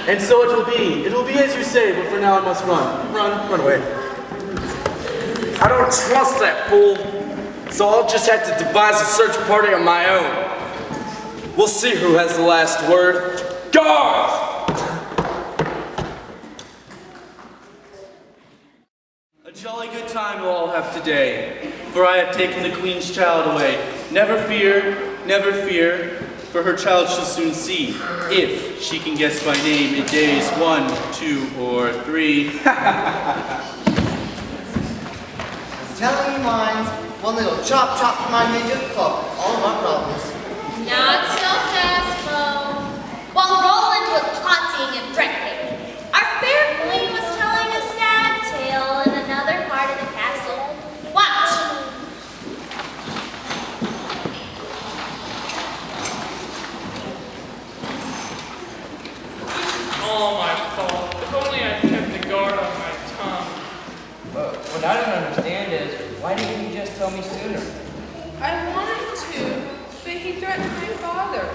And so it will be. It will be as you say, but for now I must run. Run away. I don't trust that fool, so I'll just have to devise a search party on my own. We'll see who has the last word. Guards! A jolly good time we'll all have today, for I have taken the queen's child away. Never fear, for her child shall soon see, if she can guess my name in days 1, 2, or 3. Telling you mine, one little chop command may just solve all of our problems. not so fast, Mo. While Roland was plotting and threatening, our fair queen was telling a sad tale in another part of the castle. Watch! All my fault. If only I kept the guard on my tongue. But what I don't understand is, why didn't you just tell me sooner? I wanted to, threatened my father.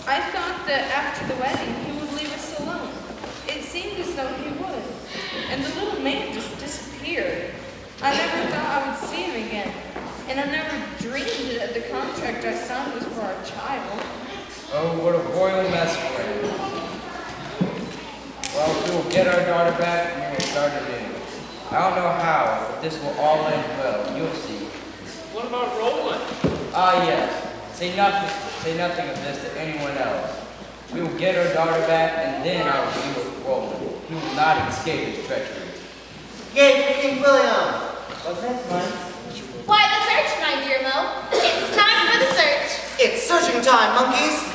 I thought that after the wedding he would leave us alone. It seemed as though he would. And the little man just disappeared. I never thought I would see him again. And I never dreamed that the contract I signed was for our child. Oh, what a royal mess we're in. Well, we will get our daughter back and we will start anew. I don't know how, but this will all end well. You'll see. What about Roland? Ah, yes. Say nothing of this to anyone else. We will get our daughter back, and then I will be with Roland. He will not escape his treachery. Yay for King William! What's next, Mike? Why the search, my dear Mo? It's time for the search. It's searching time, monkeys!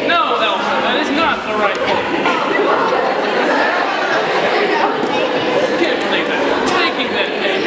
No, Elsa, that is not the right way. Can't believe that. Taking that baby.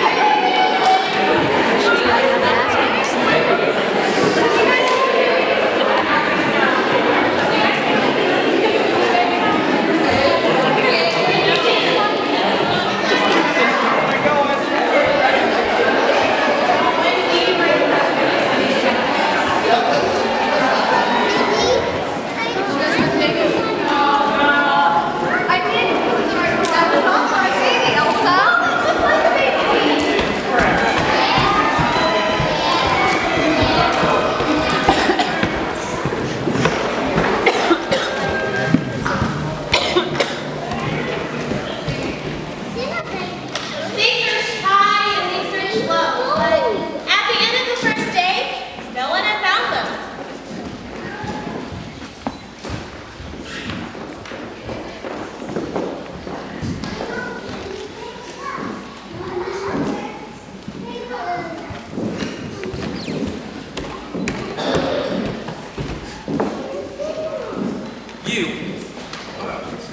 You,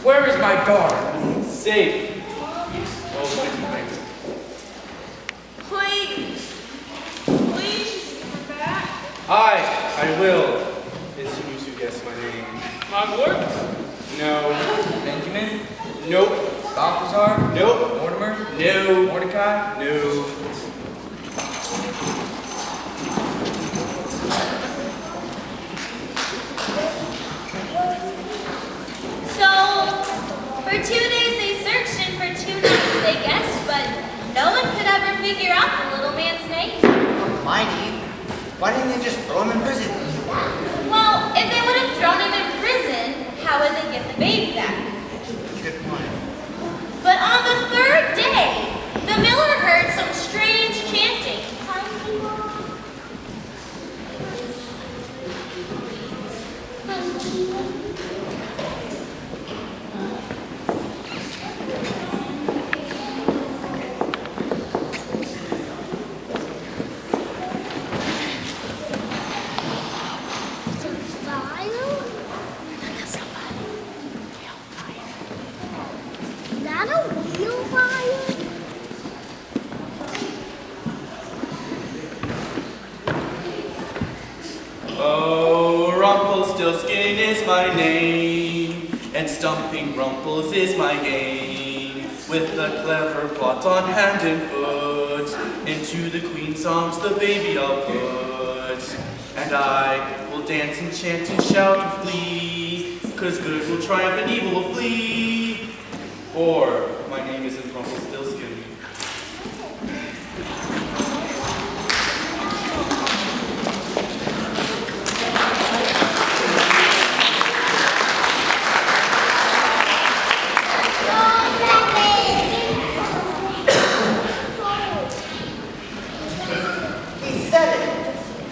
Where is my daughter? safe. Oh, look at you. Please. Please, come back. I will, as soon as you guess my name. Hogwarts? No. Benjamin? Nope. Balthazar? Nope. Mortimer? No. Mordecai? No. So, for 2 days they searched and for 2 nights they guessed, but no one could ever figure out the little man's name. Hermione, why didn't they just throw him in prison? Well, if they would have thrown him in prison, how would they get the baby back? Good point. But on the 3rd day, the miller heard some strange chanting. Not a wheel fire? Oh, Rumpelstiltskin is my name, and stumping Rumpels is my game. With a clever plot on hand and foot, into the queen's arms the baby I'll put. And I will dance and chant and shout and flee, 'cause good will triumph and evil will flee. Or, my name isn't Rumpelstiltskin. He said it.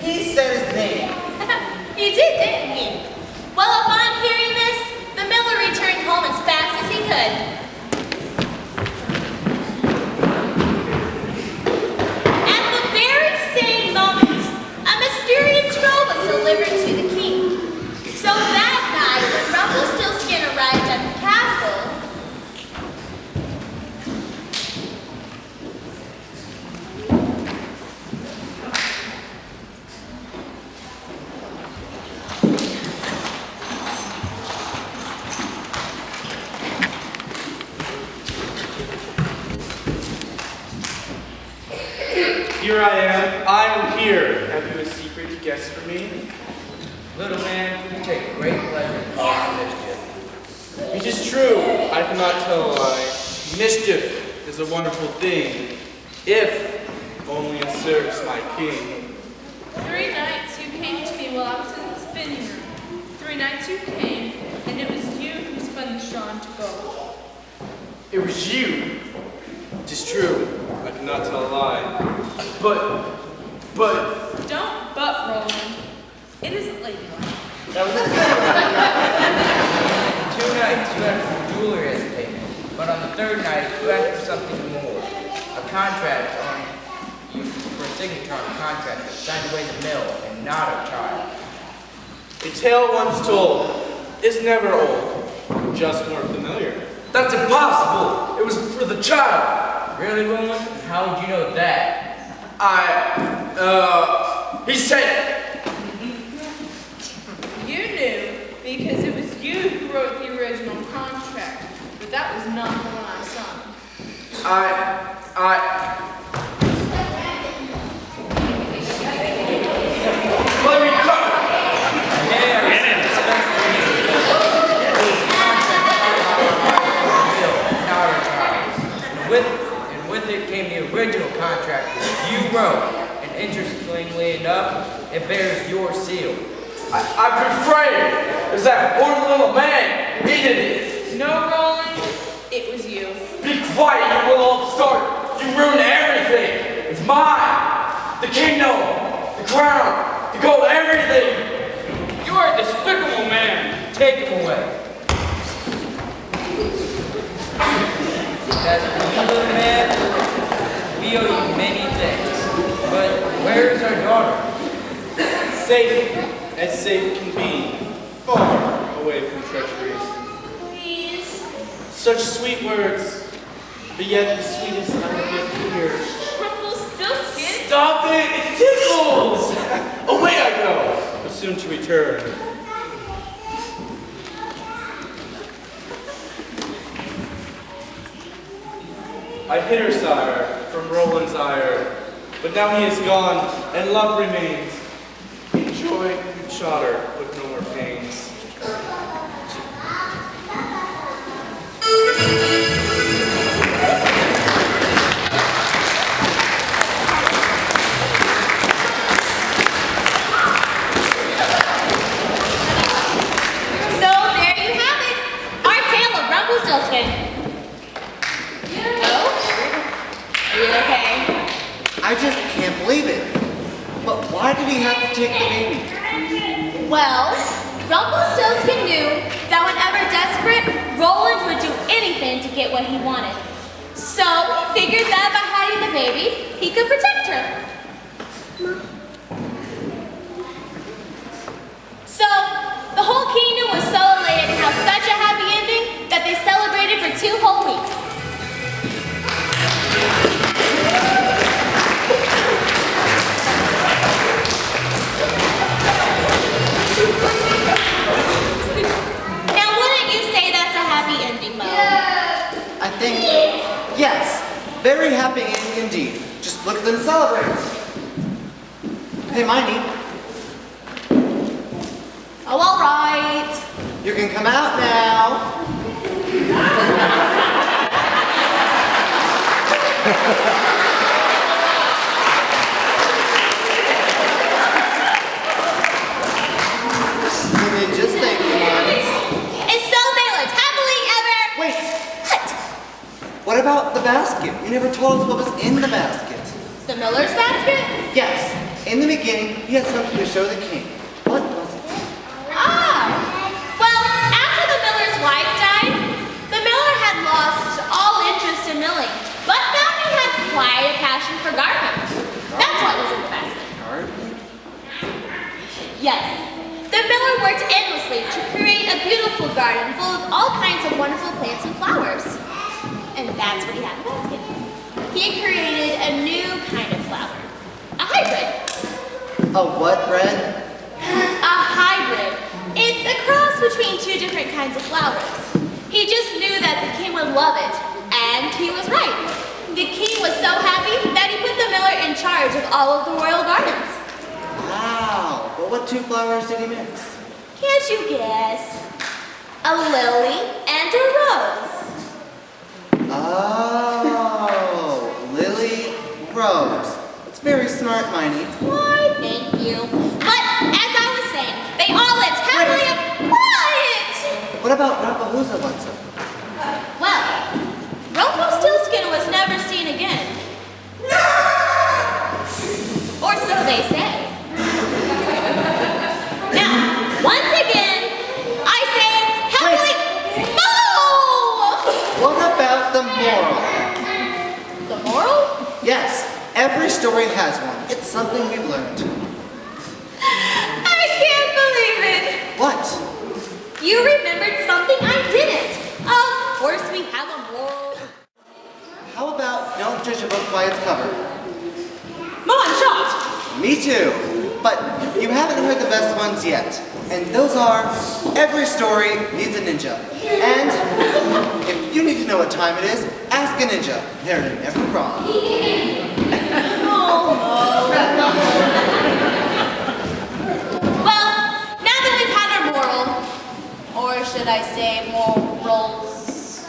He said his name. He did, didn't he? Well, upon hearing this, the miller returned home as fast as he could. Here I am. I am here. Have you a secret guess for me? Little man, you take great pleasure in causing mischief. It is true. I cannot tell a lie. Mischief is a wonderful thing, if only it serves my king. 3 nights you came to me while I was in the spinning room. 3 nights you came, and it was you who spun the straw into gold. It was you. It is true. I cannot tell a lie. But, Don't but, Roland. It isn't ladylike. 2 nights you asked for jewelry as payment, but on the 3rd night you asked for something more. A contract on you for a signature on a contract that signed away the mill and not a child. A tale once told is never old, just more familiar. that's impossible. It was for the child. Really, Roland? And how would you know that? He said, You knew because it was you who wrote the original contract, but that was not the one I signed. let me go. Yeah, I said especially it was a contract on a mill, not a child. And with it came the original contract that you wrote. And interestingly enough, it bears your seal. I've been framed as that poor little man. He did it. No, Roland, it was you. Be quiet, you little upstart. You ruined everything. It's mine. The kingdom, the crown, the gold, everything. You are a despicable man. Take him away. As for you, little man, we owe you many things. But where is our daughter? Safe as safe can be, far away from treachery. Please. Such sweet words, but yet the sweetest I get to hear. Rumpelstiltskin? Stop it! It tickles! Away I go, but soon to return. I hid her, sire, from Roland's ire, but now he is gone, and love remains. Enjoy each other with no more pains. So there you have it. Our tale of Rumpelstiltskin. Oh? Are you okay? I just can't believe it. But why did he have to take the baby? Well, Rumpelstiltskin knew that whenever desperate, Roland would do anything to get what he wanted. So he figured that by hiding the baby, he could protect her. So the whole kingdom was so elated to have such a happy ending that they celebrated for 2 whole weeks. Now, wouldn't you say that's a happy ending, Mo? I think, yes, very happy ending indeed. Just look at them celebrate. Hey, Miney, Oh, all right. you can come out now. I mean, just think once. And so they lived happily ever. Wait, What? what about the basket? You never told us what was in the basket. The miller's basket? Yes, in the beginning, he had something to show the king. What was it? Ah. Well, after the miller's wife died, the miller had lost all interest in milling, but now he had quite a passion for gardening. That's what was in the basket. Gardening? Yes. The miller worked endlessly to create a beautiful garden full of all kinds of wonderful plants and flowers. And that's what he had in the basket. He had created a new kind of flower. A hybrid. A what bread? A hybrid. It's a cross between 2 different kinds of flowers. He just knew that the king would love it, and he was right. The king was so happy that he put the miller in charge of all of the royal gardens. Wow. But what two flowers did he mix? Can't you guess? A lily and a rose. Oh, Lily Rose. That's very smart, Miney. Why, thank you. But as I was saying, they all lived happily. What? What about Rumpelstiltskin? Well, Rumpelstiltskin was never seen again. Or so they say. Now, once again, I say happily. No! What about the moral? The moral? Yes, every story has one. It's something we've learned. I can't believe it. What? You remembered something I didn't. Of course, we have a moral. How about don't judge a book by its cover? Mom, I'm shocked. Me too. But you haven't heard the best ones yet. And those are, every story needs a ninja. And if you need to know what time it is, ask a ninja. They're never wrong. Well, now that we've had our moral, or should I say morals,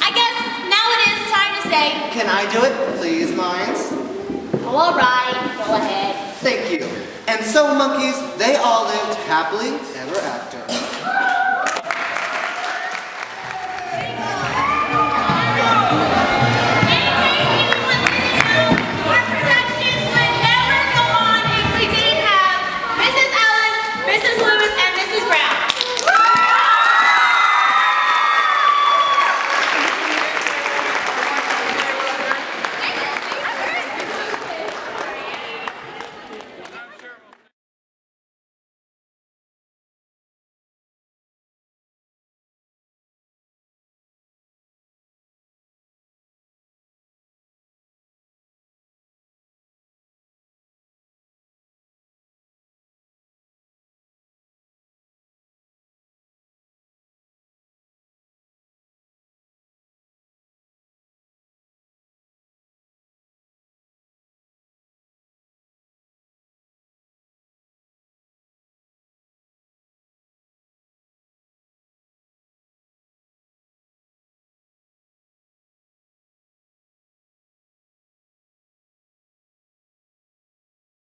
I guess now it is time to say, Can I do it? Please, minds. oh, all right, go ahead. Thank you. And so, monkeys, they all lived happily ever after.